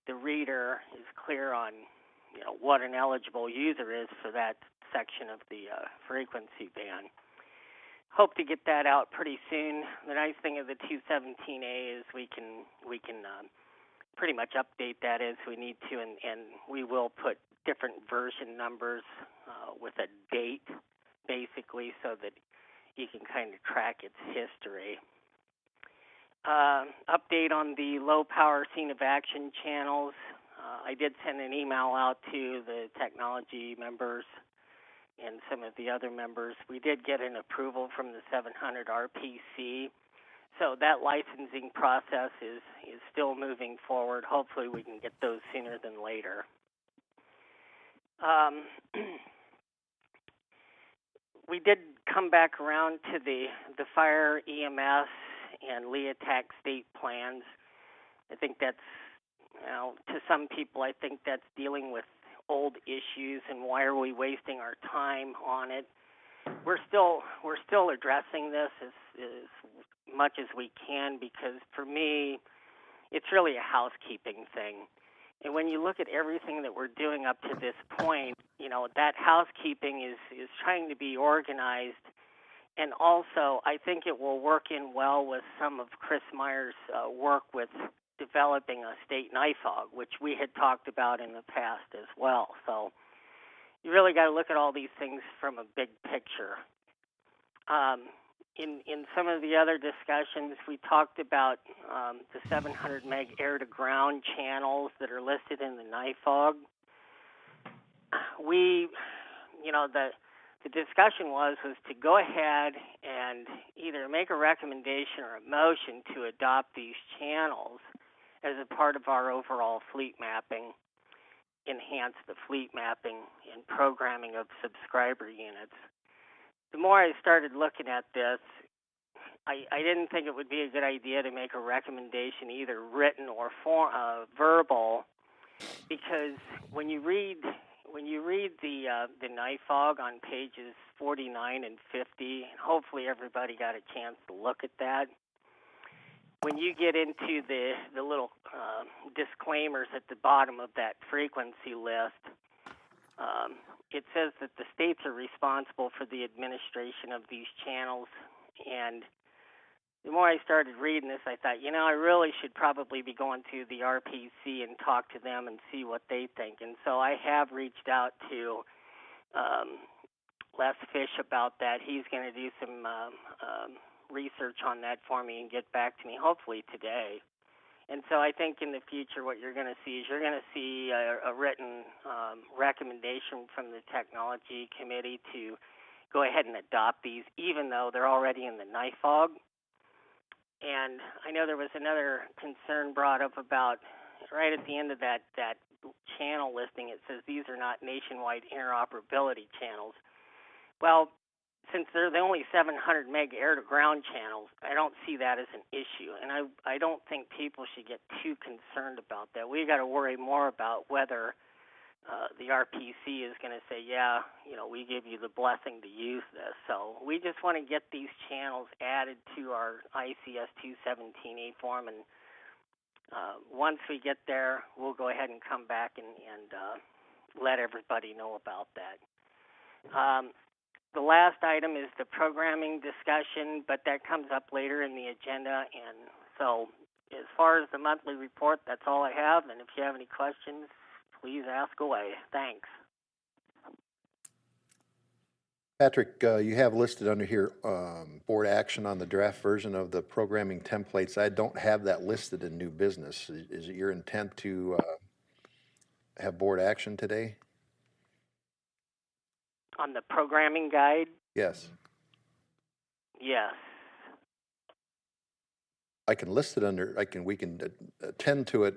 [SPEAKER 4] the reader is clear on, what an eligible user is for that section of the frequency band. Hope to get that out pretty soon. The nice thing of the 217A is we can pretty much update that as we need to, and we will put different version numbers with a date, basically, so that you can kind of track its history. Update on the low-power scene of action channels. I did send an email out to the technology members and some of the other members. We did get an approval from the 700 RPC, so that licensing process is still moving forward. Hopefully we can get those sooner than later. We did come back around to the fire, EMS, and LEOTAC state plans. I think that's, to some people, I think that's dealing with old issues, and why are we wasting our time on it? We're still addressing this as much as we can, because for me, it's really a housekeeping thing. And when you look at everything that we're doing up to this point, that housekeeping is trying to be organized. And also, I think it will work in well with some of Chris Meyer's work with developing a state NIFOG, which we had talked about in the past as well. So you really got to look at all these things from a big picture. In some of the other discussions, we talked about the 700 meg air-to-ground channels that are listed in the NIFOG. The discussion was to go ahead and either make a recommendation or a motion to adopt these channels as a part of our overall fleet mapping, enhance the fleet mapping and programming of subscriber units. The more I started looking at this, I didn't think it would be a good idea to make a recommendation, either written or verbal, because when you read the NIFOG on pages 49 and 50, and hopefully everybody got a chance to look at that, when you get into the little disclaimers at the bottom of that frequency list, it says that the states are responsible for the administration of these channels. And the more I started reading this, I thought, I really should probably be going to the RPC and talk to them and see what they think. And so I have reached out to Les Fish about that. He's going to do some research on that for me and get back to me, hopefully today. And so I think in the future what you're going to see is a written recommendation from the Technology Committee to go ahead and adopt these, even though they're already in the NIFOG. And I know there was another concern brought up about right at the end of that channel listing, it says these are not nationwide interoperability channels. Well, since they're the only 700 meg air-to-ground channels, I don't see that as an issue. And I don't think people should get too concerned about that. We've got to worry more about whether the RPC is going to say, we give you the blessing to use this. So we just want to get these channels added to our ICS 217A form, and once we get there, we'll go ahead and come back and let everybody know about that. The last item is the programming discussion, but that comes up later in the agenda. And so as far as the monthly report, that's all I have. And if you have any questions, please ask away. Thanks.
[SPEAKER 1] Patrick, you have listed under here board action on the draft version of the programming templates. I don't have that listed in new business. Is it your intent to have board action today?
[SPEAKER 4] On the programming guide,
[SPEAKER 1] Yes.
[SPEAKER 4] yes.
[SPEAKER 1] I can list it under, we can attend to it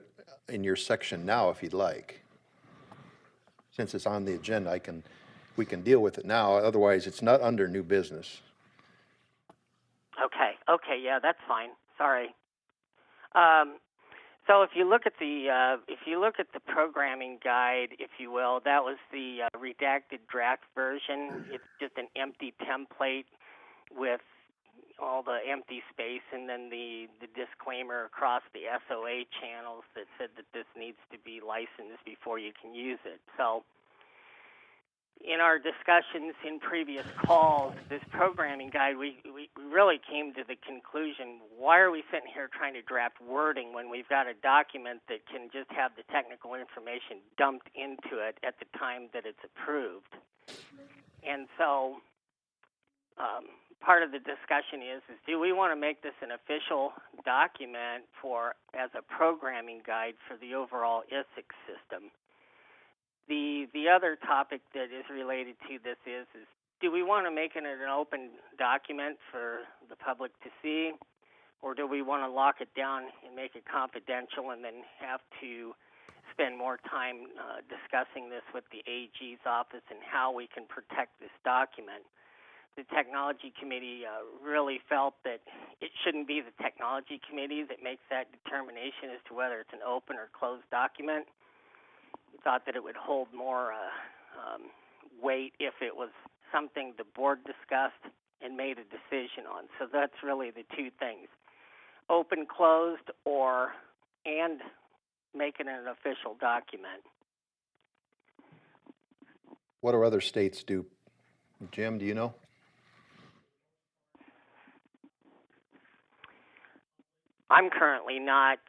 [SPEAKER 1] in your section now if you'd like. Since it's on the agenda, we can deal with it now. Otherwise, it's not under new business.
[SPEAKER 4] Okay, yeah, that's fine. Sorry. So if you look at the programming guide, if you will, that was the redacted draft version. It's just an empty template with all the empty space and then the disclaimer across the SOA channels that said that this needs to be licensed before you can use it. So in our discussions in previous calls, this programming guide, we really came to the conclusion, why are we sitting here trying to draft wording when we've got a document that can just have the technical information dumped into it at the time that it's approved? And so part of the discussion is do we want to make this an official document as a programming guide for the overall ISICS system? The other topic that is related to this is do we want to make it an open document for the public to see, or do we want to lock it down and make it confidential and then have to spend more time discussing this with the AG's office and how we can protect this document? The Technology Committee really felt that it shouldn't be the Technology Committee that makes that determination as to whether it's an open or closed document. We thought that it would hold more weight if it was something the board discussed and made a decision on. So that's really the two things: open, closed, and make it an official document.
[SPEAKER 1] What do other states do? Jim, do you know?
[SPEAKER 4] I'm currently not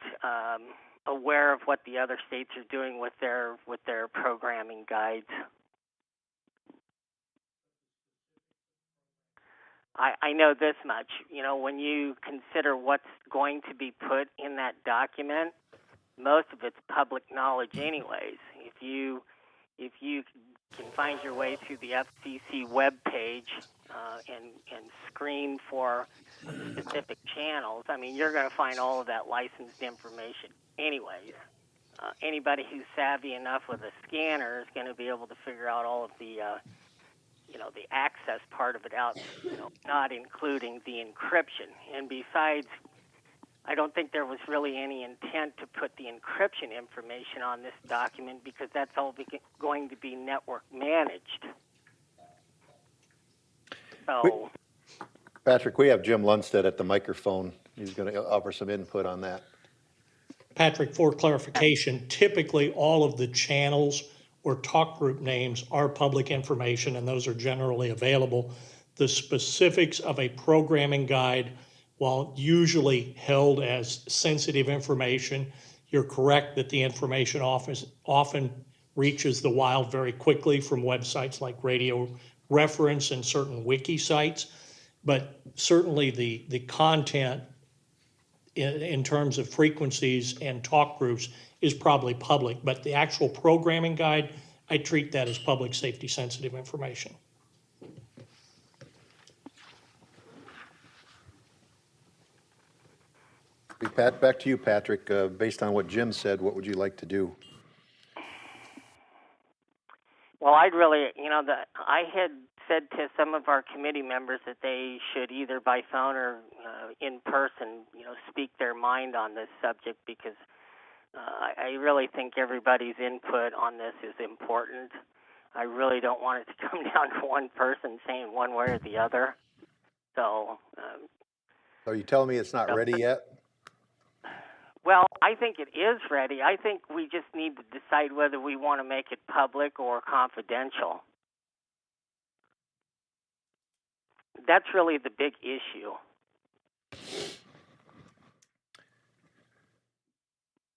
[SPEAKER 4] aware of what the other states are doing with their programming guides. I know this much. When you consider what's going to be put in that document, most of it's public knowledge anyways. If you can find your way through the FCC webpage and screen for specific channels, you're going to find all of that licensed information anyways. Anybody who's savvy enough with a scanner is going to be able to figure out all of the the access part of it out, not including the encryption. And besides, I don't think there was really any intent to put the encryption information on this document because that's all going to be network managed. So,
[SPEAKER 1] Patrick, we have Jim Lundstedt at the microphone. He's going to offer some input on that.
[SPEAKER 18] Patrick, for clarification, typically all of the channels or talk group names are public information, and those are generally available. The specifics of a programming guide, while usually held as sensitive information, you're correct that the information often reaches the wild very quickly from websites like Radio Reference and certain wiki sites. But certainly the content in terms of frequencies and talk groups is probably public, but the actual programming guide, I treat that as public safety sensitive information.
[SPEAKER 1] Back to you, Patrick. Based on what Jim said, what would you like to do?
[SPEAKER 4] Well, I had said to some of our committee members that they should either by phone or in person, speak their mind on this subject because I really think everybody's input on this is important. I really don't want it to come down to one person saying one way or the other. So,
[SPEAKER 1] are you telling me it's not ready yet?
[SPEAKER 4] Well, I think it is ready. I think we just need to decide whether we want to make it public or confidential. That's really the big issue.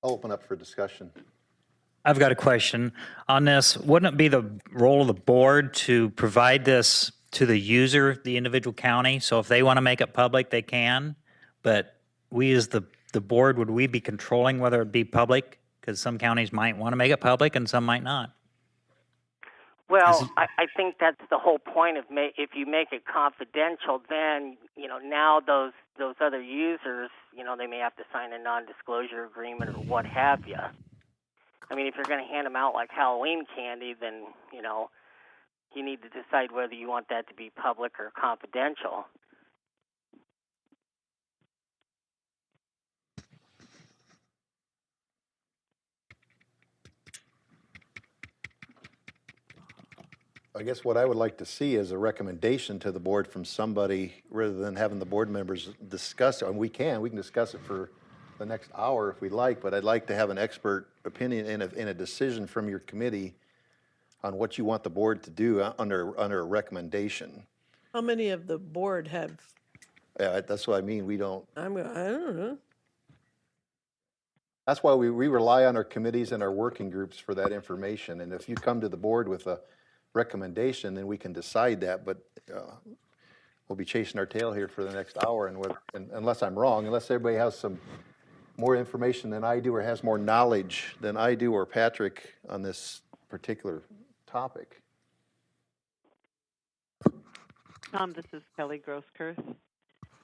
[SPEAKER 1] I'll open up for discussion.
[SPEAKER 12] I've got a question on this. Wouldn't it be the role of the board to provide this to the user, the individual county? So if they want to make it public, they can. But we as the board, would we be controlling whether it be public? Because some counties might want to make it public and some might not.
[SPEAKER 4] Well, I think that's the whole point of if you make it confidential, then now those other users, they may have to sign a non-disclosure agreement or what have you. I mean, if you're going to hand them out like Halloween candy, then you need to decide whether you want that to be public or confidential.
[SPEAKER 1] I guess what I would like to see is a recommendation to the board from somebody rather than having the board members discuss it. And we can discuss it for the next hour if we like, but I'd like to have an expert opinion in a decision from your committee on what you want the board to do under a recommendation.
[SPEAKER 16] How many of the board have?
[SPEAKER 1] That's what I mean. We don't.
[SPEAKER 16] I don't know.
[SPEAKER 1] That's why we rely on our committees and our working groups for that information. And if you come to the board with a recommendation, then we can decide that. But we'll be chasing our tail here for the next hour. And unless I'm wrong, unless everybody has some more information than I do or has more knowledge than I do or Patrick on this particular topic.
[SPEAKER 11] Tom, this is Kelly Grosskirth.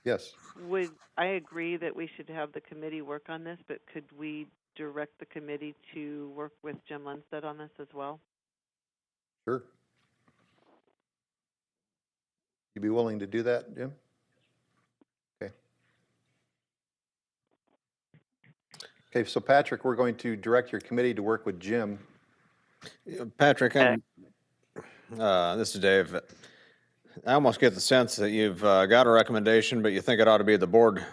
[SPEAKER 1] Yes.
[SPEAKER 11] Would I agree that we should have the committee work on this, but could we direct the committee to work with Jim Lundstedt on this as well?
[SPEAKER 1] Sure. You be willing to do that, Jim? Okay. Okay, so Patrick, we're going to direct your committee to work with Jim.
[SPEAKER 3] Patrick, this is Dave. I almost get the sense that you've got a recommendation, but you think it ought to be the board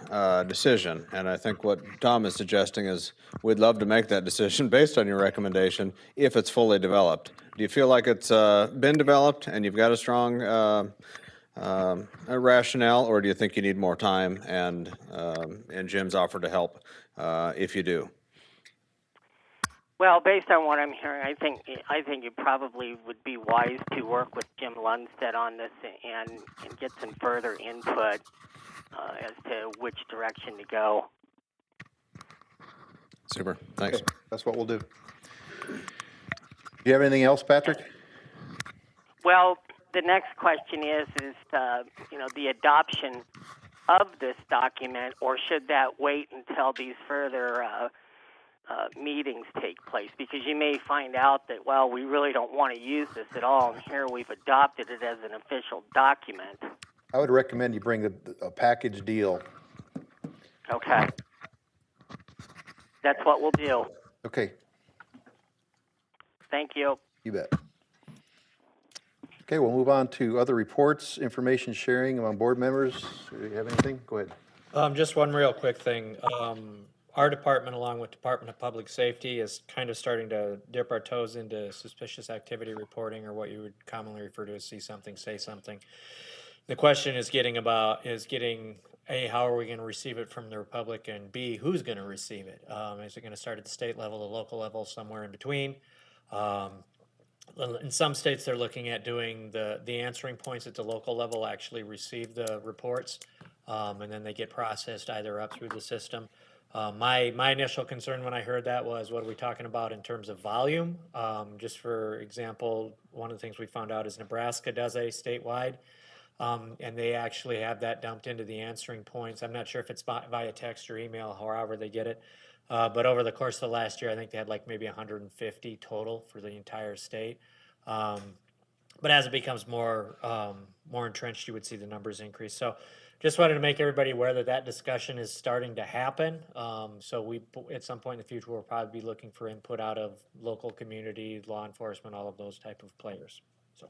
[SPEAKER 3] decision. And I think what Tom is suggesting is we'd love to make that decision based on your recommendation if it's fully developed. Do you feel like it's been developed and you've got a strong rationale, or do you think you need more time and Jim's offer to help if you do?
[SPEAKER 4] Well, based on what I'm hearing, I think it probably would be wise to work with Jim Lundstedt on this and get some further input as to which direction to go.
[SPEAKER 3] Super. Thanks.
[SPEAKER 1] Okay, that's what we'll do. Do you have anything else, Patrick?
[SPEAKER 4] Well, the next question is the adoption of this document, or should that wait until these further meetings take place? Because you may find out that, well, we really don't want to use this at all, and here we've adopted it as an official document.
[SPEAKER 1] I would recommend you bring a package deal.
[SPEAKER 4] Okay. That's what we'll do.
[SPEAKER 1] Okay.
[SPEAKER 4] Thank you.
[SPEAKER 1] You bet. Okay, we'll move on to other reports, information sharing among board members. Do you have anything? Go ahead.
[SPEAKER 14] Just one real quick thing. Our department, along with Department of Public Safety, is kind of starting to dip our toes into suspicious activity reporting, or what you would commonly refer to as see something, say something. The question is getting A, how are we going to receive it from the Republic, and B, who's going to receive it? Is it going to start at the state level, the local level, somewhere in between? In some states, they're looking at doing the answering points at the local level actually receive the reports, and then they get processed either up through the system. My initial concern when I heard that was, what are we talking about in terms of volume? Just for example, one of the things we found out is Nebraska does a statewide, and they actually have that dumped into the answering points. I'm not sure if it's via text or email, however they get it. But over the course of the last year, I think they had like maybe 150 total for the entire state. But as it becomes more entrenched, you would see the numbers increase. So just wanted to make everybody aware that that discussion is starting to happen. So we, at some point in the future, we'll probably be looking for input out of local community, law enforcement, all of those type of players. So.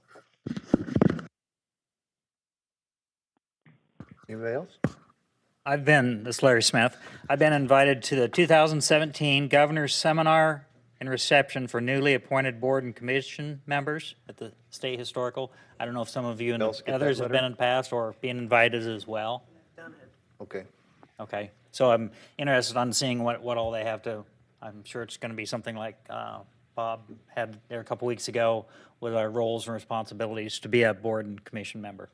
[SPEAKER 1] Anybody else?
[SPEAKER 12] This is Larry Smith. I've been invited to the 2017 Governor's Seminar and Reception for newly appointed board and commission members at the State Historical. I don't know if some of you and others have been in the past or being invited as well.
[SPEAKER 1] Okay.
[SPEAKER 12] Okay. So I'm interested on seeing what all they have to, I'm sure it's going to be something like Bob had there a couple weeks ago with our roles and responsibilities to be a board and commission member.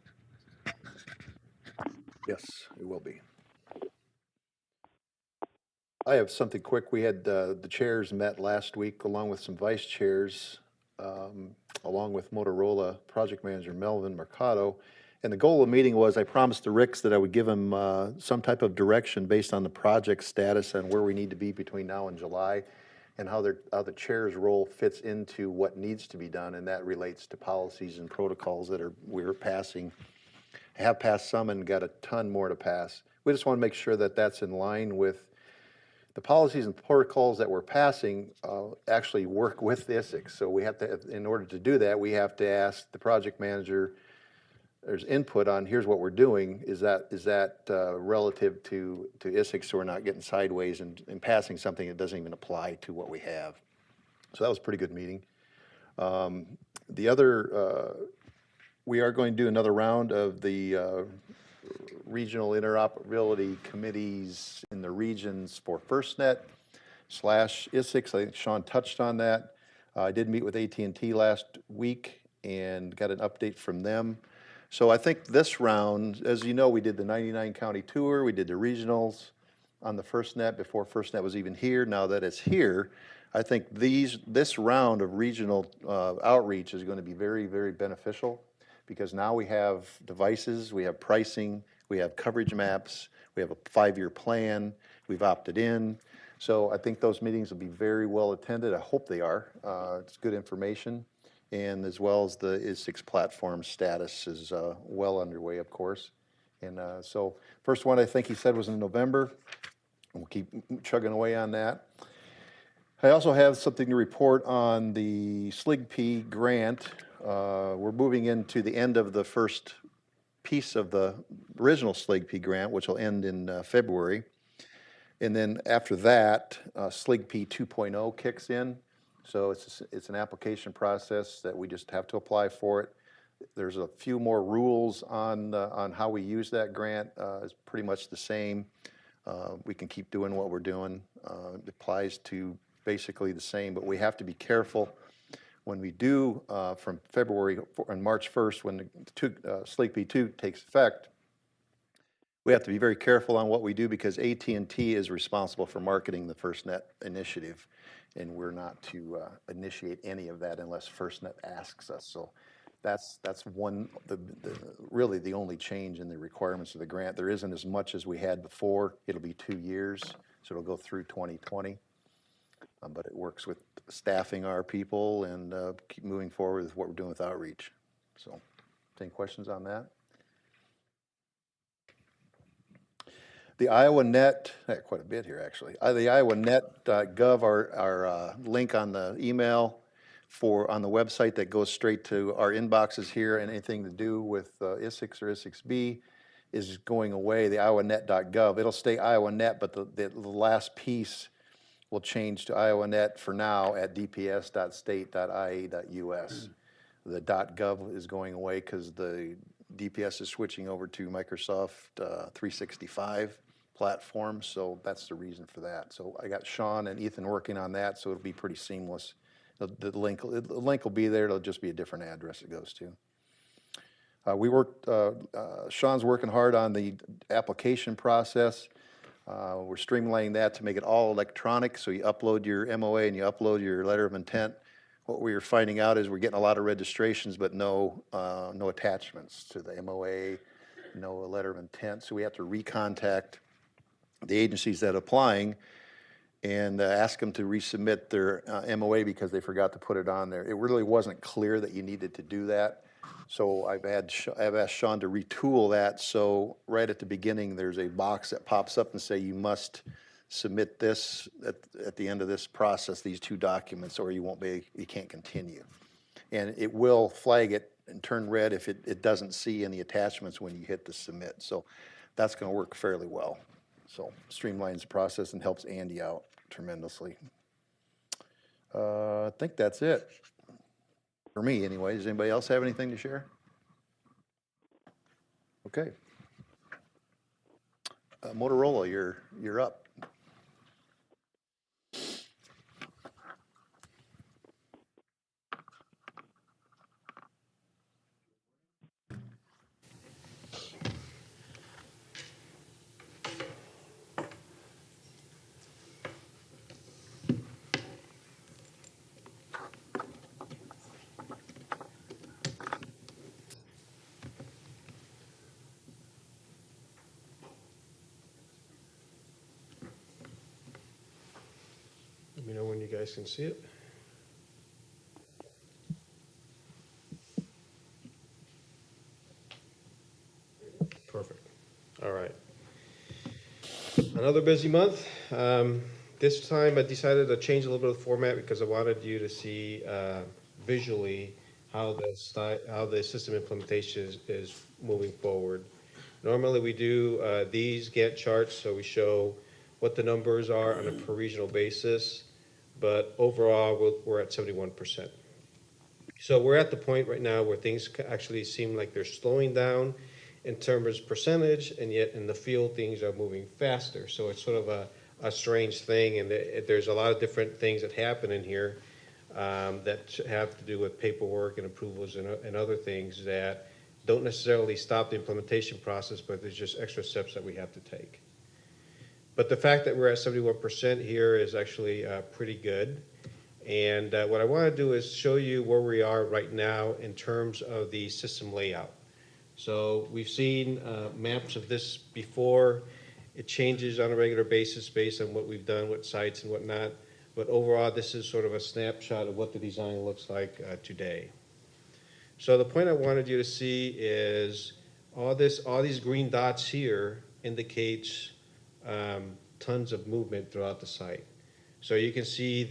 [SPEAKER 1] Yes, it will be. I have something quick. We had the chairs met last week along with some vice chairs, along with Motorola project manager Melvin Mercado. And the goal of the meeting was I promised the Ricks that I would give him some type of direction based on the project status and where we need to be between now and July, and how the chair's role fits into what needs to be done, and that relates to policies and protocols that we're passing. I have passed some and got a ton more to pass. We just want to make sure that that's in line with the policies and protocols that we're passing actually work with the ISICS. So we have to, in order to do that, we have to ask the project manager, there's input on here's what we're doing. Is that relative to ISICS, so we're not getting sideways and passing something that doesn't even apply to what we have. So that was a pretty good meeting. The other, we are going to do another round of the regional interoperability committees in the regions for FirstNet / ISICS. I think Sean touched on that. I did meet with AT&T last week and got an update from them. So I think this round, as you know, we did the 99 county tour, we did the regionals on the FirstNet before FirstNet was even here. Now that it's here, I think this round of regional outreach is going to be very, very beneficial, because now we have devices, we have pricing, we have coverage maps, we have a 5-year plan, we've opted in. So I think those meetings will be very well attended. I hope they are. It's good information. And as well as the ISICS platform status is well underway, of course. And so first one I think he said was in November. We'll keep chugging away on that. I also have something to report on the ISICSB grant. We're moving into the end of the first piece of the original ISICSB grant, which will end in February. And then after that, ISICSB 2.0 kicks in. So it's an application process that we just have to apply for it. There's a few more rules on how we use that grant. It's pretty much the same. We can keep doing what we're doing. It applies to basically the same, but we have to be careful when we do from February and March 1st, when the ISICSB 2 takes effect. We have to be very careful on what we do, because AT&T is responsible for marketing the FirstNet initiative, and we're not to initiate any of that unless FirstNet asks us. So that's really the only change in the requirements of the grant. There isn't as much as we had before. It'll be 2 years, so it'll go through 2020. But it works with staffing our people and keep moving forward with what we're doing with outreach. So, any questions on that? The Iowa Net, quite a bit here actually. The IowaNet.gov, our link on the email on the website that goes straight to our inboxes here, and anything to do with ISICS or ISICSB is going away. The IowaNet.gov, it'll stay IowaNet, but the last piece will change to IowaNet for now at dps.state.ia.us. The .gov is going away because the DPS is switching over to Microsoft 365 platform, so that's the reason for that. So I got Sean and Ethan working on that, so it'll be pretty seamless. The link will be there. It'll just be a different address it goes to. Sean's working hard on the application process. We're streamlining that to make it all electronic, so you upload your MOA and you upload your letter of intent. What we're finding out is we're getting a lot of registrations, but no attachments to the MOA, no letter of intent. So we have to recontact the agencies that are applying and ask them to resubmit their MOA because they forgot to put it on there. It really wasn't clear that you needed to do that. So I've asked Sean to retool that, so right at the beginning there's a box that pops up and say you must submit this at the end of this process, these 2 documents, or you can't continue. And it will flag it and turn red if it doesn't see any attachments when you hit the submit. So that's going to work fairly well. So streamlines the process and helps Andy out tremendously. I think that's it. For me, anyway. Does anybody else have anything to share? Okay. Motorola, you're up.
[SPEAKER 19] you guys can see it. Perfect. All right. Another busy month. This time I decided to change a little bit of the format because I wanted you to see visually how the system implementation is moving forward. Normally we do these Gantt charts, so we show what the numbers are on a per regional basis, but overall we're at 71%. So we're at the point right now where things actually seem like they're slowing down in terms of percentage, and yet in the field things are moving faster. So it's sort of a strange thing, and there's a lot of different things that happen in here that have to do with paperwork and approvals and other things that don't necessarily stop the implementation process, but there's just extra steps that we have to take. But the fact that we're at 71% here is actually pretty good. And what I want to do is show you where we are right now in terms of the system layout. So we've seen maps of this before. It changes on a regular basis based on what we've done with sites and whatnot. But overall, this is sort of a snapshot of what the design looks like today. So the point I wanted you to see is all these green dots here indicates tons of movement throughout the site. So you can see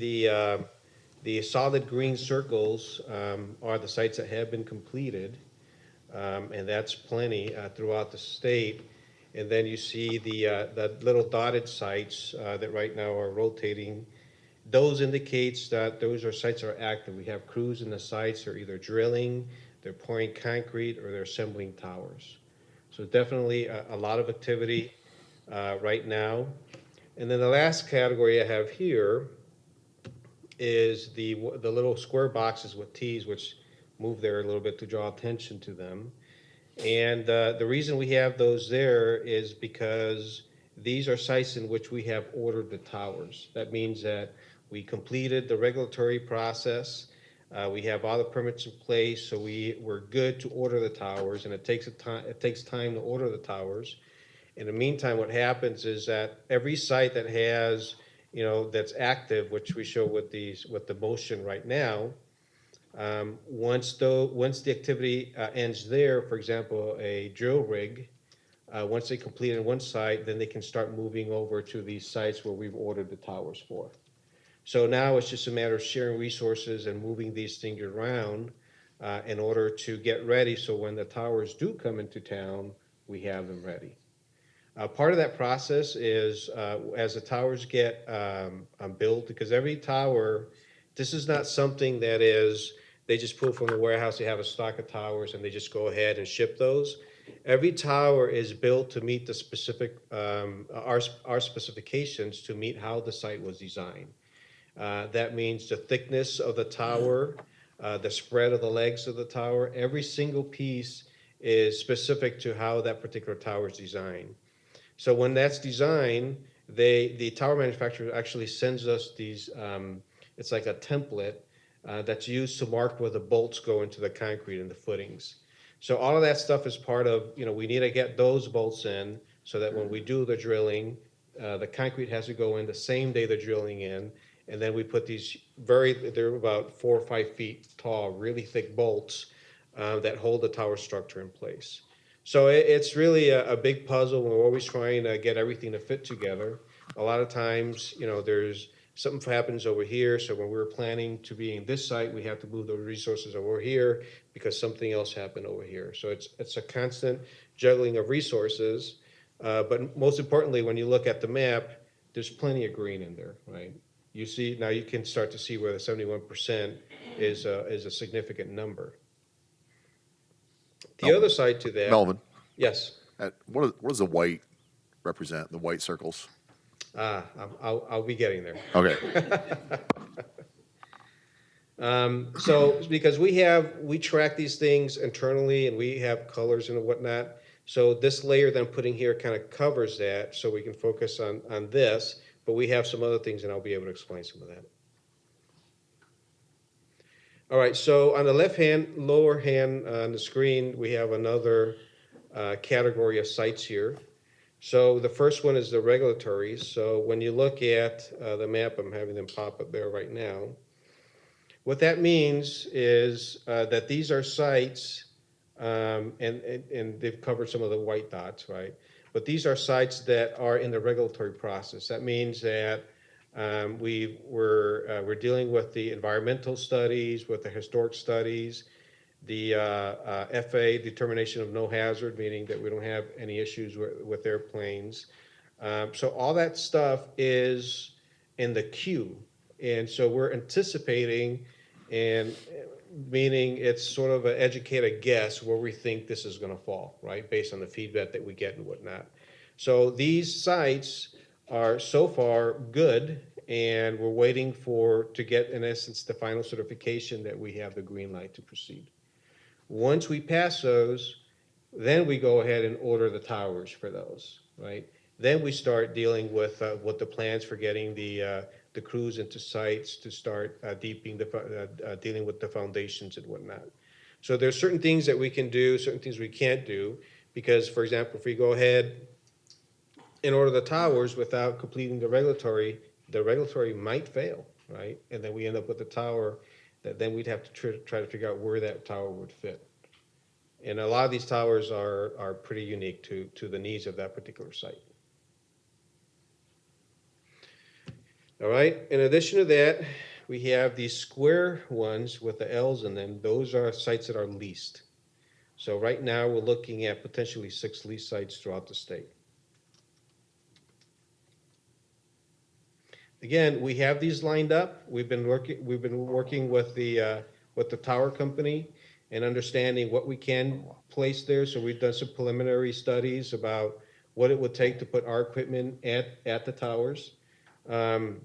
[SPEAKER 19] the solid green circles are the sites that have been completed, and that's plenty throughout the state. And then you see the little dotted sites that right now are rotating. Those indicates that those are sites that are active. We have crews in the sites. They're either drilling, they're pouring concrete, or they're assembling towers. So definitely a lot of activity right now. And then the last category I have here is the little square boxes with T's, which move there a little bit to draw attention to them. And the reason we have those there is because these are sites in which we have ordered the towers. That means that we completed the regulatory process. We have all the permits in place, so we're good to order the towers, and it takes time to order the towers. In the meantime, what happens is that every site that has, that's active, which we show with the motion right now, once the activity ends there, for example, a drill rig, once they complete in one site, then they can start moving over to these sites where we've ordered the towers for. So now it's just a matter of sharing resources and moving these things around in order to get ready so when the towers do come into town, we have them ready. Part of that process is as the towers get built, because every tower, this is not something that is, they just pull from the warehouse, they have a stock of towers and they just go ahead and ship those. Every tower is built to meet the specific, our specifications to meet how the site was designed. That means the thickness of the tower, the spread of the legs of the tower, every single piece is specific to how that particular tower is designed. So when that's designed, the tower manufacturer actually sends us these, it's like a template that's used to mark where the bolts go into the concrete and the footings. So all of that stuff is part of, we need to get those bolts in so that when we do the drilling, the concrete has to go in the same day the drilling in. And then we put these they're about 4 or 5 feet tall, really thick bolts that hold the tower structure in place. So it's really a big puzzle. We're always trying to get everything to fit together. A lot of times, there's something happens over here. So when we're planning to be in this site, we have to move the resources over here because something else happened over here. So it's a constant juggling of resources. But most importantly, when you look at the map, there's plenty of green in there, right? You see, now you can start to see where the 71% is a significant number. The other side to that.
[SPEAKER 15] Melvin.
[SPEAKER 19] Yes.
[SPEAKER 15] What does the white represent, the white circles?
[SPEAKER 19] I'll be getting there.
[SPEAKER 15] Okay.
[SPEAKER 19] So because we track these things internally and we have colors and whatnot. So this layer that I'm putting here kind of covers that so we can focus on this, but we have some other things and I'll be able to explain some of that. All right, so on the left hand, lower hand on the screen, we have another category of sites here. So the first one is the regulatory. So when you look at the map, I'm having them pop up there right now. What that means is that these are sites, and they've covered some of the white dots, right? But these are sites that are in the regulatory process. That means that we're dealing with the environmental studies, with the historic studies, the FA determination of no hazard, meaning that we don't have any issues with airplanes. So all that stuff is in the queue. And so we're anticipating, and meaning it's sort of an educated guess where we think this is going to fall, right? Based on the feedback that we get and whatnot. So these sites are so far good, and we're waiting to get, in essence, the final certification that we have the green light to proceed. Once we pass those, then we go ahead and order the towers for those, right? Then we start dealing with what the plans for getting the crews into sites to start deeling with the foundations and whatnot. So there's certain things that we can do, certain things we can't do, because, for example, if we go ahead and order the towers without completing the regulatory might fail, right? And then we end up with a tower that then we'd have to try to figure out where that tower would fit. And a lot of these towers are pretty unique to the needs of that particular site. All right, in addition to that, we have these square ones with the L's in them. Those are sites that are leased. So right now we're looking at potentially 6 lease sites throughout the state. Again, we have these lined up. We've been working with the tower company and understanding what we can place there. So we've done some preliminary studies about what it would take to put our equipment at the towers. The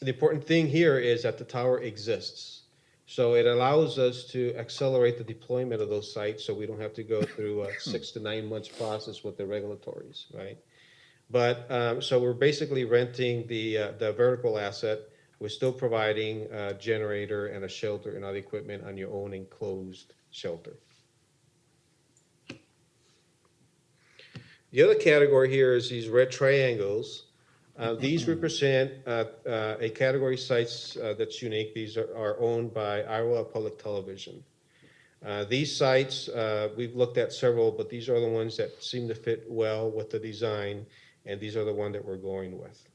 [SPEAKER 19] important thing here is that the tower exists. So it allows us to accelerate the deployment of those sites so we don't have to go through a 6 to 9 months process with the regulatories, right? But so we're basically renting the vertical asset. We're still providing a generator and a shelter and other equipment on your own enclosed shelter. The other category here is these red triangles. These represent a category of sites that's unique. These are owned by Iowa Public Television. These sites, we've looked at several, but these are the ones that seem to fit well with the design, and these are the ones that we're going with.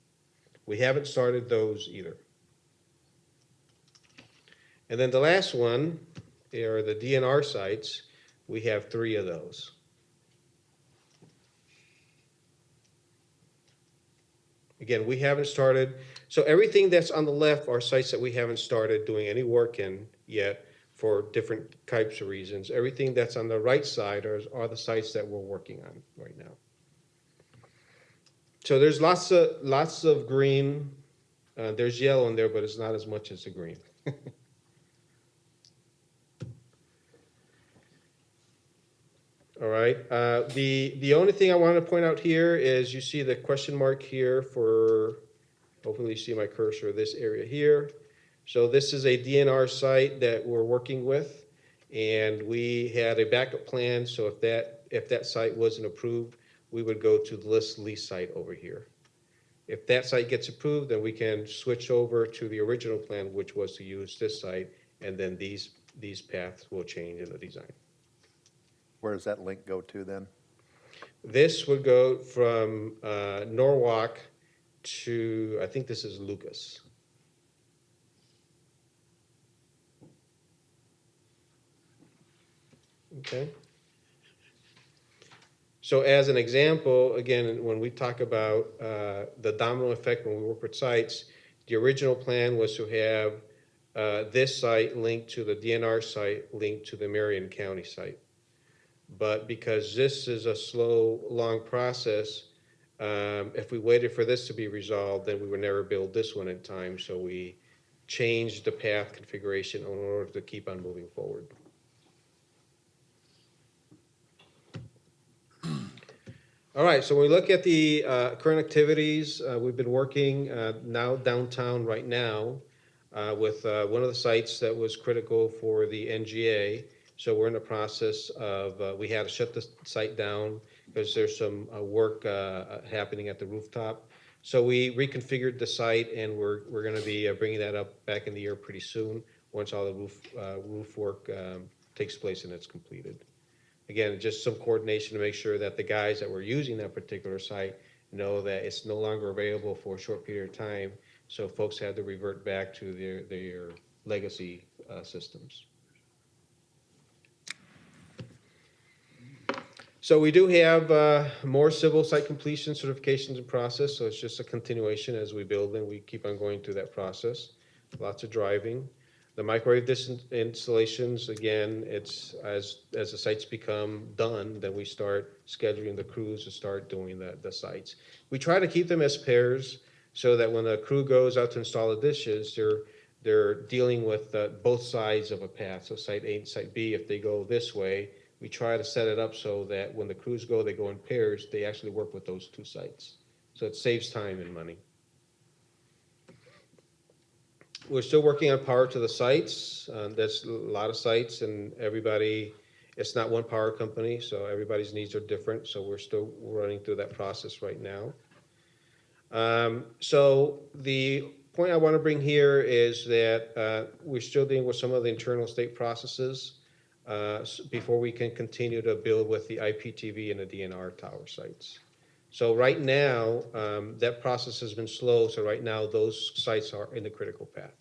[SPEAKER 19] We haven't started those either. And then the last one are the DNR sites. We have 3 of those. Again, we haven't started. So everything that's on the left are sites that we haven't started doing any work in yet for different types of reasons. Everything that's on the right side are the sites that we're working on right now. So there's lots of green. There's yellow in there, but it's not as much as the green. All right. The only thing I want to point out here is you see the question mark here for, hopefully you see my cursor, this area here. So this is a DNR site that we're working with, and we had a backup plan. So if that site wasn't approved, we would go to this lease site over here. If that site gets approved, then we can switch over to the original plan, which was to use this site, and then these paths will change in the design.
[SPEAKER 1] Where does that link go to then?
[SPEAKER 19] This would go from Norwalk to, I think this is Lucas. Okay. So as an example, again, when we talk about the domino effect when we work with sites, the original plan was to have this site linked to the DNR site linked to the Marion County site. But because this is a slow, long process, if we waited for this to be resolved, then we would never build this one in time. So we changed the path configuration in order to keep on moving forward. All right, so when we look at the current activities, we've been working now downtown right now with one of the sites that was critical for the NGA. So we're in the process of, we had to shut the site down, because there's some work happening at the rooftop. So we reconfigured the site, and we're going to be bringing that up back in the year pretty soon, once all the roof work takes place and it's completed. Again, just some coordination to make sure that the guys that were using that particular site know that it's no longer available for a short period of time, so folks had to revert back to their legacy systems. So we do have more civil site completion certifications in process, so it's just a continuation as we build and we keep on going through that process. Lots of driving. The microwave installations, again, it's as the sites become done, then we start scheduling the crews to start doing the sites. We try to keep them as pairs so that when the crew goes out to install the dishes, they're dealing with both sides of a path. So site A and site B, if they go this way, we try to set it up so that when the crews go, they go in pairs, they actually work with those two sites. So it saves time and money. We're still working on power to the sites. There's a lot of sites, and everybody, it's not one power company, so everybody's needs are different. So we're still running through that process right now. So the point I want to bring here is that we're still dealing with some of the internal state processes before we can continue to build with the IPTV and the DNR tower sites. So right now, that process has been slow, so right now those sites are in the critical path.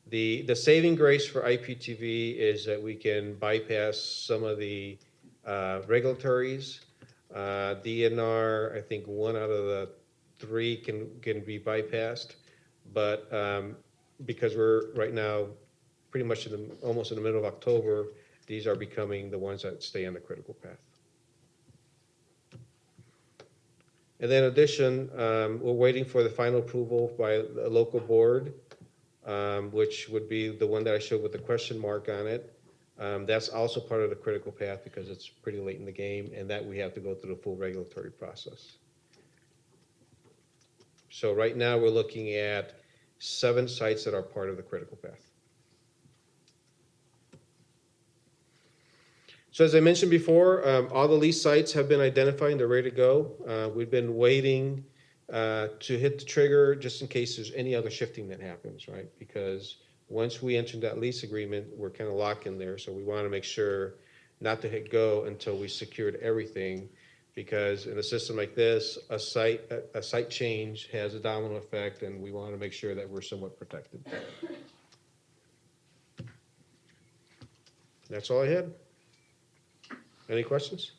[SPEAKER 19] The saving grace for IPTV is that we can bypass some of the regulatories. DNR, I think 1 out of the 3 can be bypassed, but because we're right now pretty much almost in the middle of October, these are becoming the ones that stay on the critical path. And then in addition, we're waiting for the final approval by a local board, which would be the one that I showed with the question mark on it. That's also part of the critical path because it's pretty late in the game, and that we have to go through the full regulatory process. So right now we're looking at 7 sites that are part of the critical path. So as I mentioned before, all the lease sites have been identified and they're ready to go. We've been waiting to hit the trigger just in case there's any other shifting that happens, right? Because once we enter that lease agreement, we're kind of locked in there. So we want to make sure not to hit go until we secured everything, because in a system like this, a site change has a domino effect, and we want to make sure that we're somewhat protected. That's all I had. Any questions?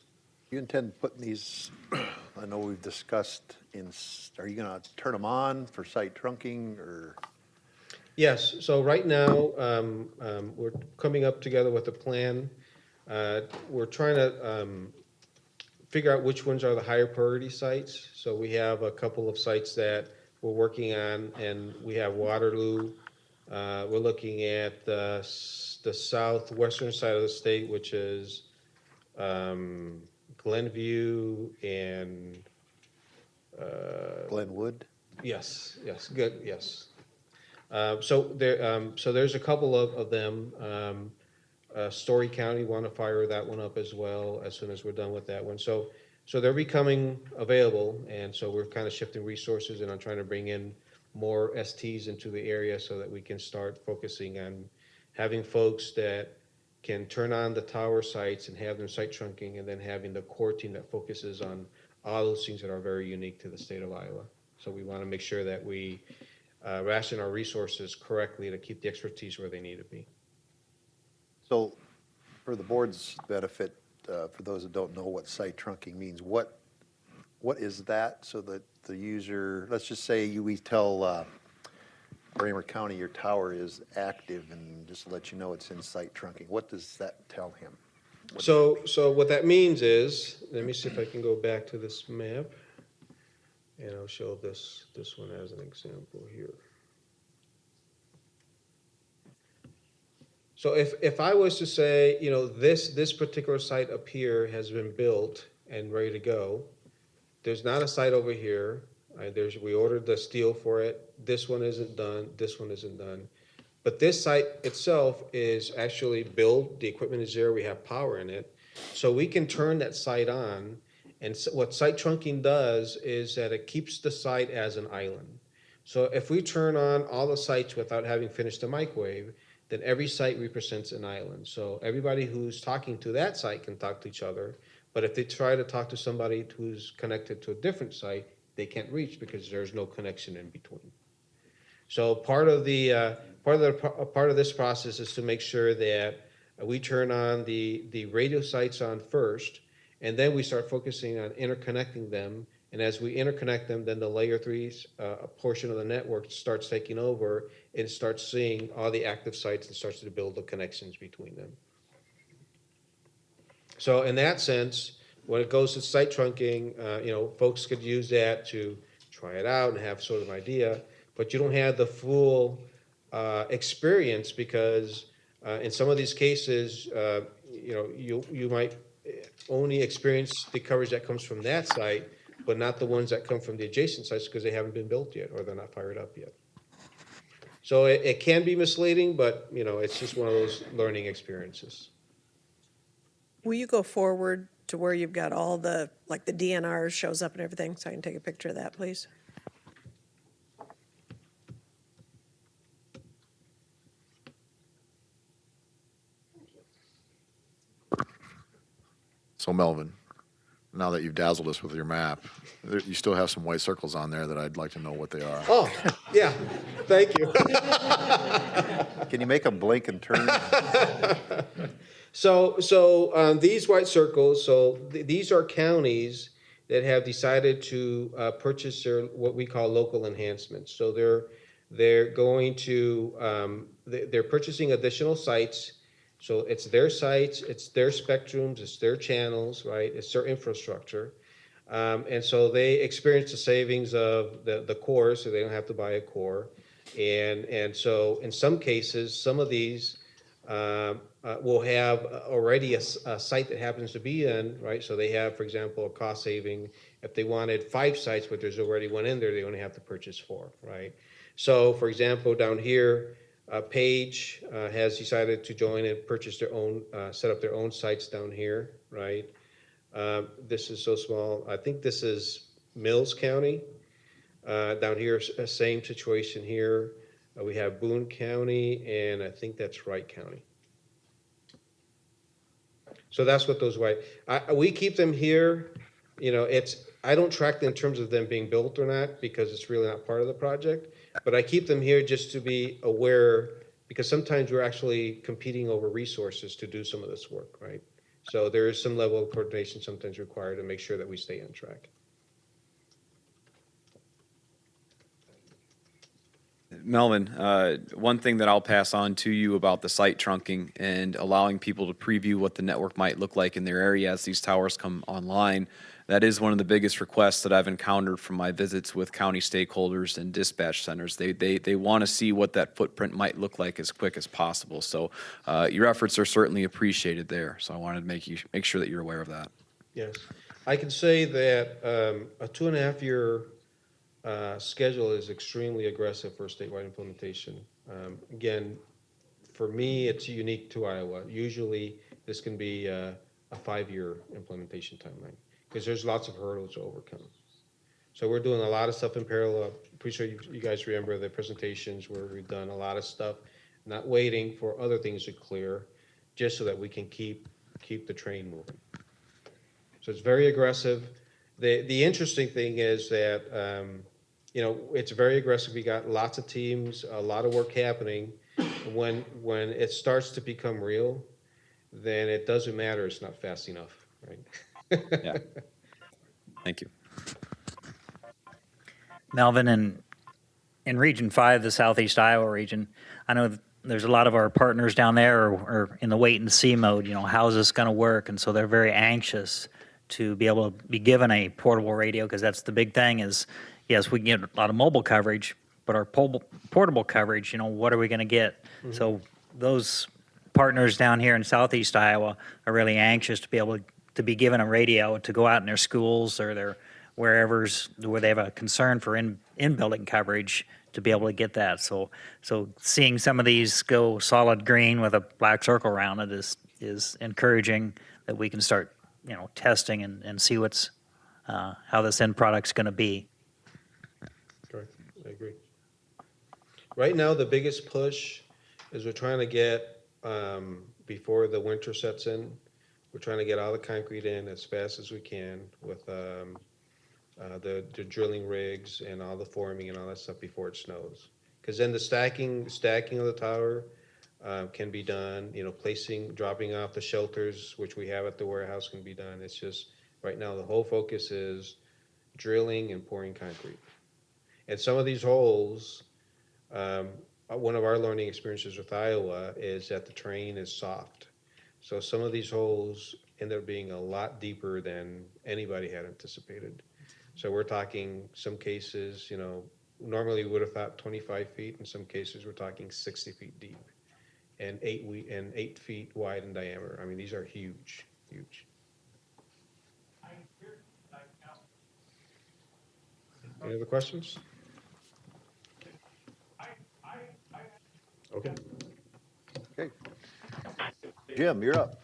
[SPEAKER 1] You intend putting these, I know we've discussed, are you going to turn them on for site trunking or?
[SPEAKER 19] Yes, so right now, we're coming up together with a plan. We're trying to figure out which ones are the higher priority sites. So we have a couple of sites that we're working on, and we have Waterloo. We're looking at the southwestern side of the state, which is Glenview and
[SPEAKER 1] Glenwood?
[SPEAKER 19] Yes, good, yes. So there's a couple of them. Story County, want to fire that one up as well as soon as we're done with that one. So they're becoming available, and so we're kind of shifting resources, and I'm trying to bring in more STs into the area so that we can start focusing on having folks that can turn on the tower sites and have them site trunking, and then having the core team that focuses on all those things that are very unique to the state of Iowa. So we want to make sure that we ration our resources correctly to keep the expertise where they need to be.
[SPEAKER 1] So for the board's benefit, for those that don't know what site trunking means, what is that so that the user, let's just say we tell Brainerd County your tower is active, and just to let you know it's in site trunking. What does that tell him?
[SPEAKER 19] So what that means is, let me see if I can go back to this map, and I'll show this one as an example here. So if I was to say, you know, this particular site up here has been built and ready to go, there's not a site over here. We ordered the steel for it. This one isn't done. This one isn't done. But this site itself is actually built. The equipment is there. We have power in it. So we can turn that site on, And so what site trunking does is that it keeps the site as an island. So if we turn on all the sites without having finished the microwave, then every site represents an island. So everybody who's talking to that site can talk to each other. But if they try to talk to somebody who's connected to a different site, they can't reach because there's no connection in between. So part of this process is to make sure that we turn on the radio sites on first, and then we start focusing on interconnecting them. And as we interconnect them, then the layer 3 portion of the network starts taking over and starts seeing all the active sites and starts to build the connections between them. So in that sense, when it goes to site trunking, folks could use that to try it out and have sort of an idea, but you don't have the full experience because in some of these cases, you might only experience the coverage that comes from that site, but not the ones that come from the adjacent sites because they haven't been built yet or they're not fired up yet. So it can be misleading, but it's just one of those learning experiences.
[SPEAKER 16] Will you go forward to where you've got all the, like the DNR shows up and everything, so I can take a picture of that, please?
[SPEAKER 15] So Melvin, now that you've dazzled us with your map, you still have some white circles on there that I'd like to know what they are.
[SPEAKER 19] Oh, yeah. Thank you.
[SPEAKER 1] Can you make them blink and turn?
[SPEAKER 19] So these white circles, these are counties that have decided to purchase their what we call local enhancements. So they're going to they're purchasing additional sites. So it's their sites, it's their spectrums, it's their channels, right? It's their infrastructure. And so they experience the savings of the core, so they don't have to buy a core. And so in some cases, some of these will have already a site that happens to be in, right? So they have, for example, a cost saving. If they wanted 5 sites, but there's already one in there, they only have to purchase 4, right? So for example, down here, Page has decided to join and purchase their own, set up their own sites down here, right? This is so small. I think this is Mills County. Down here, same situation here. We have Boone County, and I think that's Wright County. So that's what those white. We keep them here. I don't track them in terms of them being built or not because it's really not part of the project. But I keep them here just to be aware because sometimes we're actually competing over resources to do some of this work, right? So there is some level of coordination sometimes required to make sure that we stay on track.
[SPEAKER 13] Melvin, one thing that I'll pass on to you about the site trunking and allowing people to preview what the network might look like in their area as these towers come online, that is one of the biggest requests that I've encountered from my visits with county stakeholders and dispatch centers. They want to see what that footprint might look like as quick as possible. So your efforts are certainly appreciated there. So I wanted to make sure that you're aware of that.
[SPEAKER 19] Yes. I can say that a 2.5-year schedule is extremely aggressive for statewide implementation. Again, for me, it's unique to Iowa. Usually, this can be a 5-year implementation timeline because there's lots of hurdles to overcome. So we're doing a lot of stuff in parallel. I'm pretty sure you guys remember the presentations where we've done a lot of stuff, not waiting for other things to clear, just so that we can keep the train moving. So it's very aggressive. The interesting thing is that it's very aggressive. We got lots of teams, a lot of work happening. When it starts to become real, then it doesn't matter. It's not fast enough, right?
[SPEAKER 13] Yeah. Thank you.
[SPEAKER 12] Melvin, in Region 5, the Southeast Iowa region, I know there's a lot of our partners down there are in the wait-and-see mode. How's this going to work? And so they're very anxious to be able to be given a portable radio because that's the big thing is, yes, we can get a lot of mobile coverage, but our portable coverage, what are we going to get? Mm-hmm. So those partners down here in Southeast Iowa are really anxious to be able to be given a radio to go out in their schools or their where they have a concern for in-building coverage to be able to get that. So seeing some of these go solid green with a black circle around it is encouraging that we can start testing and see what's how this end product's going to be.
[SPEAKER 19] Correct, I agree. Right now, the biggest push is we're trying to get, before the winter sets in, we're trying to get all the concrete in as fast as we can with the drilling rigs and all the forming and all that stuff before it snows. Because then the stacking of the tower can be done, dropping off the shelters, which we have at the warehouse, can be done. It's just, right now, the whole focus is drilling and pouring concrete. And some of these holes, one of our learning experiences with Iowa is that the terrain is soft. So some of these holes end up being a lot deeper than anybody had anticipated. So we're talking some cases, normally we would have thought 25 feet. In some cases, we're talking 60 feet deep and 8 feet wide in diameter. I mean, these are huge, huge. Any other questions? Okay.
[SPEAKER 1] Okay. Jim, you're up.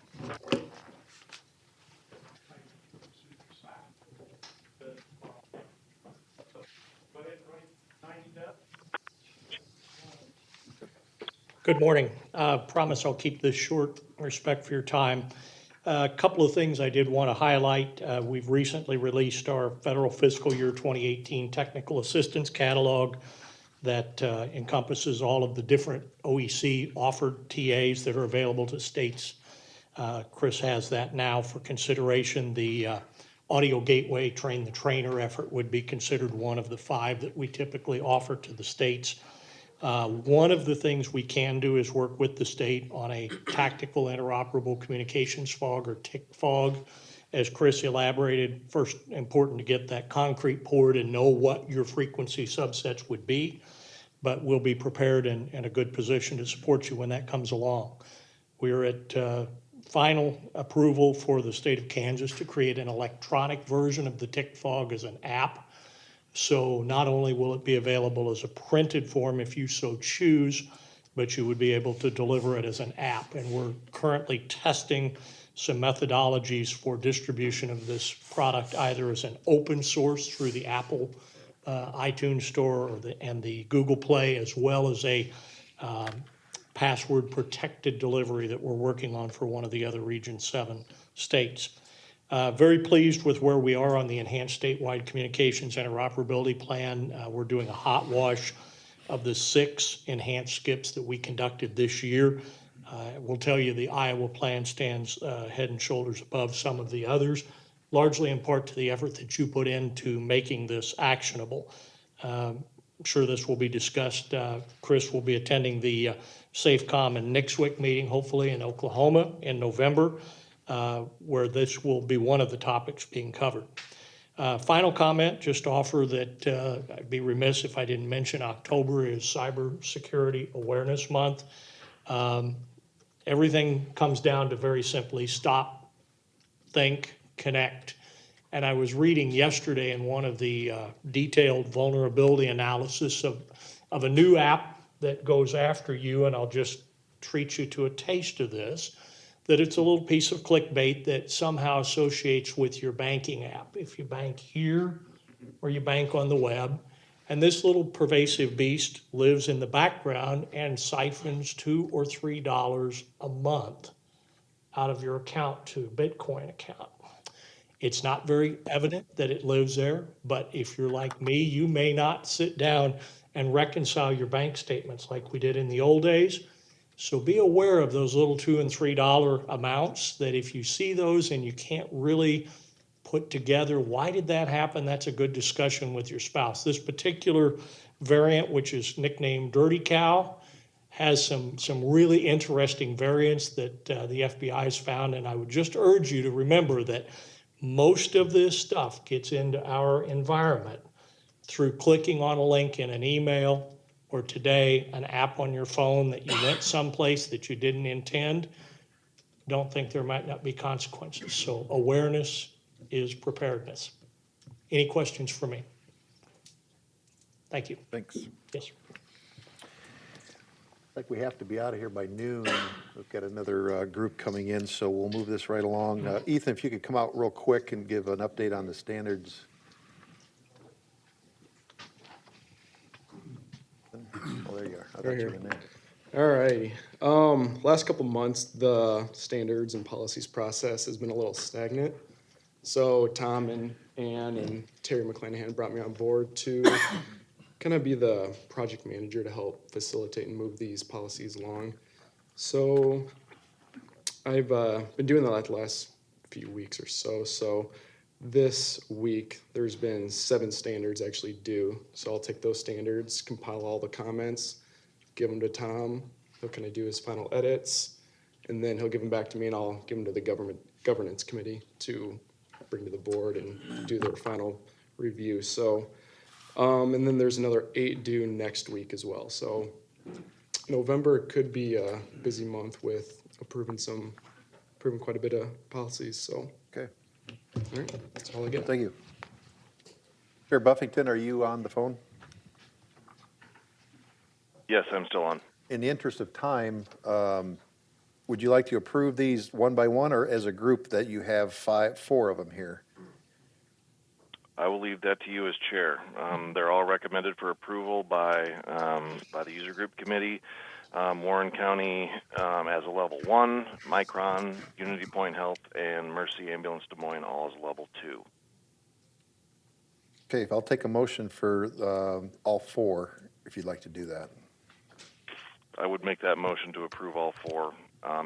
[SPEAKER 18] Good morning. Promise I'll keep this short, respect for your time. A couple of things I did want to highlight. We've recently released our federal fiscal year 2018 technical assistance catalog that encompasses all of the different OEC offered TAs that are available to states. Chris has that now for consideration. The audio gateway train the trainer effort would be considered one of the 5 that we typically offer to the states. One of the things we can do is work with the state on a tactical interoperable communications fog, or TIC fog. As Chris elaborated, first important to get that concrete poured and know what your frequency subsets would be, but we'll be prepared and in a good position to support you when that comes along. We're at final approval for the state of Kansas to create an electronic version of the TIC fog as an app. So not only will it be available as a printed form if you so choose, but you would be able to deliver it as an app. And we're currently testing some methodologies for distribution of this product, either as an open source through the Apple iTunes Store and the Google Play, as well as a password protected delivery that we're working on for one of the other Region 7 states. Very pleased with where we are on the enhanced statewide communications interoperability plan. We're doing a hot wash of the 6 enhanced skips that we conducted this year. We'll tell you the Iowa plan stands head and shoulders above some of the others, largely in part to the effort that you put into making this actionable. I'm sure this will be discussed. Chris will be attending the SAFECOM and NICSWIC meeting, hopefully in Oklahoma in November, where this will be one of the topics being covered. Final comment, just offer that I'd be remiss if I didn't mention October is Cybersecurity Awareness Month. Everything comes down to very simply stop, think, connect. And I was reading yesterday in one of the detailed vulnerability analysis of a new app that goes after you, and I'll just treat you to a taste of this, that it's a little piece of clickbait that somehow associates with your banking app. If you bank here or you bank on the web, and this little pervasive beast lives in the background and siphons $2 or $3 a month out of your account to a Bitcoin account. It's not very evident that it lives there, but if you're like me, you may not sit down and reconcile your bank statements like we did in the old days. So be aware of those little $2 and $3 amounts, that if you see those and you can't really put together why did that happen, that's a good discussion with your spouse. This particular variant, which is nicknamed Dirty Cow, has some really interesting variants that the FBI has found, and I would just urge you to remember that most of this stuff gets into our environment through clicking on a link in an email, or today, an app on your phone that you went someplace that you didn't intend. Don't think there might not be consequences. So awareness is preparedness. Any questions for me? Thank you.
[SPEAKER 1] Thanks.
[SPEAKER 18] Yes, sir.
[SPEAKER 1] like we have to be out of here by noon. We've got another group coming in, so we'll move this right along. Ethan, if you could come out real quick and give an update on the standards. Oh, there you are. I thought you were in there.
[SPEAKER 2] All righty. Last couple months, the standards and policies process has been a little stagnant. So Tom and Ann and Terry McClanahan brought me on board to kind of be the project manager to help facilitate and move these policies along. So I've been doing that the last few weeks or so. So this week, there's been 7 standards actually due. So I'll take those standards, compile all the comments, give them to Tom. He'll kind of do his final edits, and then he'll give them back to me, and I'll give them to the governance committee to bring to the board and do their final review. So, and then there's another 8 due next week as well. So November could be a busy month with approving quite a bit of policies. So,
[SPEAKER 1] okay.
[SPEAKER 2] All right, that's all I get.
[SPEAKER 1] Thank you. Chair Buffington, are you on the phone?
[SPEAKER 8] Yes, I'm still on.
[SPEAKER 1] In the interest of time, would you like to approve these one by one or as a group that you have 4 of them here?
[SPEAKER 8] I will leave that to you as chair. They're all recommended for approval by the user group committee. Warren County as a level 1, Micron, Unity Point Health, and Mercy Ambulance Des Moines all as level 2.
[SPEAKER 1] Okay, I'll take a motion for all 4 if you'd like to do that.
[SPEAKER 8] I would make that motion to approve all 4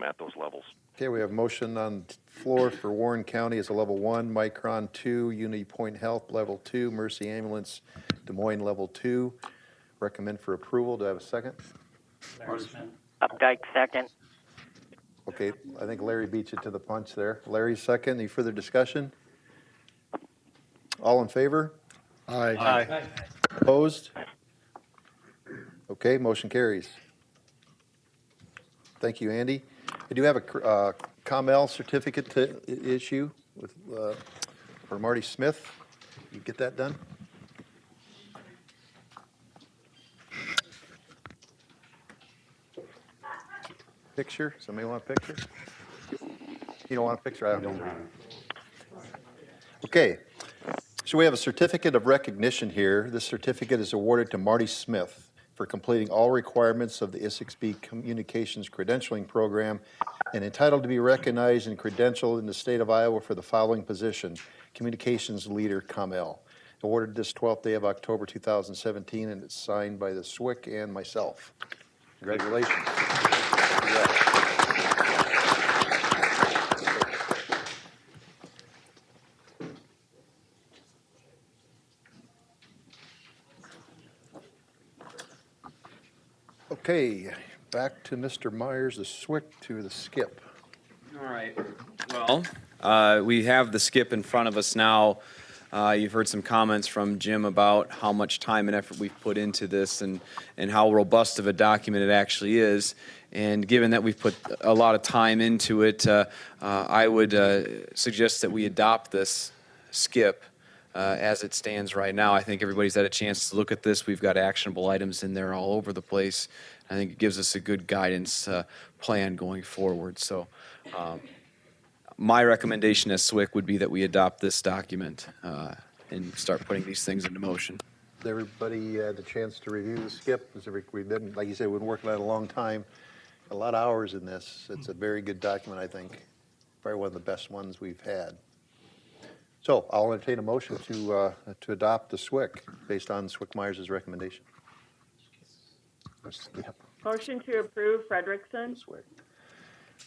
[SPEAKER 8] at those levels.
[SPEAKER 1] Okay, we have a motion on the floor for Warren County as a level 1, Micron 2, Unity Point Health level 2, Mercy Ambulance Des Moines level 2. Recommend for approval. Do I have a second?
[SPEAKER 6] Larry Smith.
[SPEAKER 4] Updike, second.
[SPEAKER 1] Okay, I think Larry beat you to the punch there. Larry, second. Any further discussion? All in favor?
[SPEAKER 5] Aye.
[SPEAKER 6] Aye.
[SPEAKER 1] Opposed? Okay, motion carries. Thank you, Andy. I do have a ComL certificate to issue with, for Marty Smith. You get that done? Picture? Somebody want a picture? You don't want a picture? I don't know. Okay. So we have a certificate of recognition here. This certificate is awarded to Marty Smith for completing all requirements of the ISICSB Communications Credentialing Program and entitled to be recognized and credentialed in the state of Iowa for the following position, Communications Leader ComL. Awarded this 12th day of October 2017, and it's signed by the SWIC and myself. Congratulations. Okay, back to Mr. Myers, the SWIC to the SCIP.
[SPEAKER 13] All right. Well, we have the SCIP in front of us now. You've heard some comments from Jim about how much time and effort we've put into this and how robust of a document it actually is. And given that we've put a lot of time into it, I would suggest that we adopt this SCIP as it stands right now. I think everybody's had a chance to look at this. We've got actionable items in there all over the place. I think it gives us a good guidance plan going forward. So my recommendation as SWIC would be that we adopt this document and start putting these things into motion.
[SPEAKER 1] Has everybody had a chance to review the SCIP? We've been, like you said, we've been working on it a long time. A lot of hours in this. It's a very good document, I think. Probably one of the best ones we've had. So I'll entertain a motion to adopt the SWIC based on SWIC Myers' recommendation.
[SPEAKER 9] Motion to approve, Frederickson.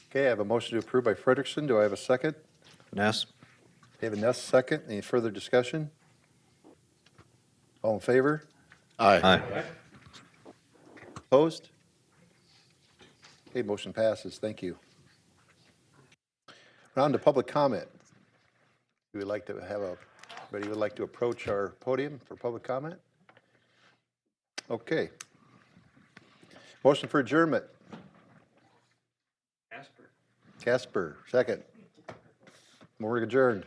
[SPEAKER 1] Okay, I have a motion to approve by Frederickson. Do I have a second?
[SPEAKER 3] Ness.
[SPEAKER 1] David Ness, second. Any further discussion? All in favor?
[SPEAKER 5] Aye.
[SPEAKER 3] Aye.
[SPEAKER 1] Opposed? Okay, motion passes. Thank you. On to public comment. We would like to have anybody would like to approach our podium for public comment? Okay. Motion for adjournment. Casper, second. We're adjourned.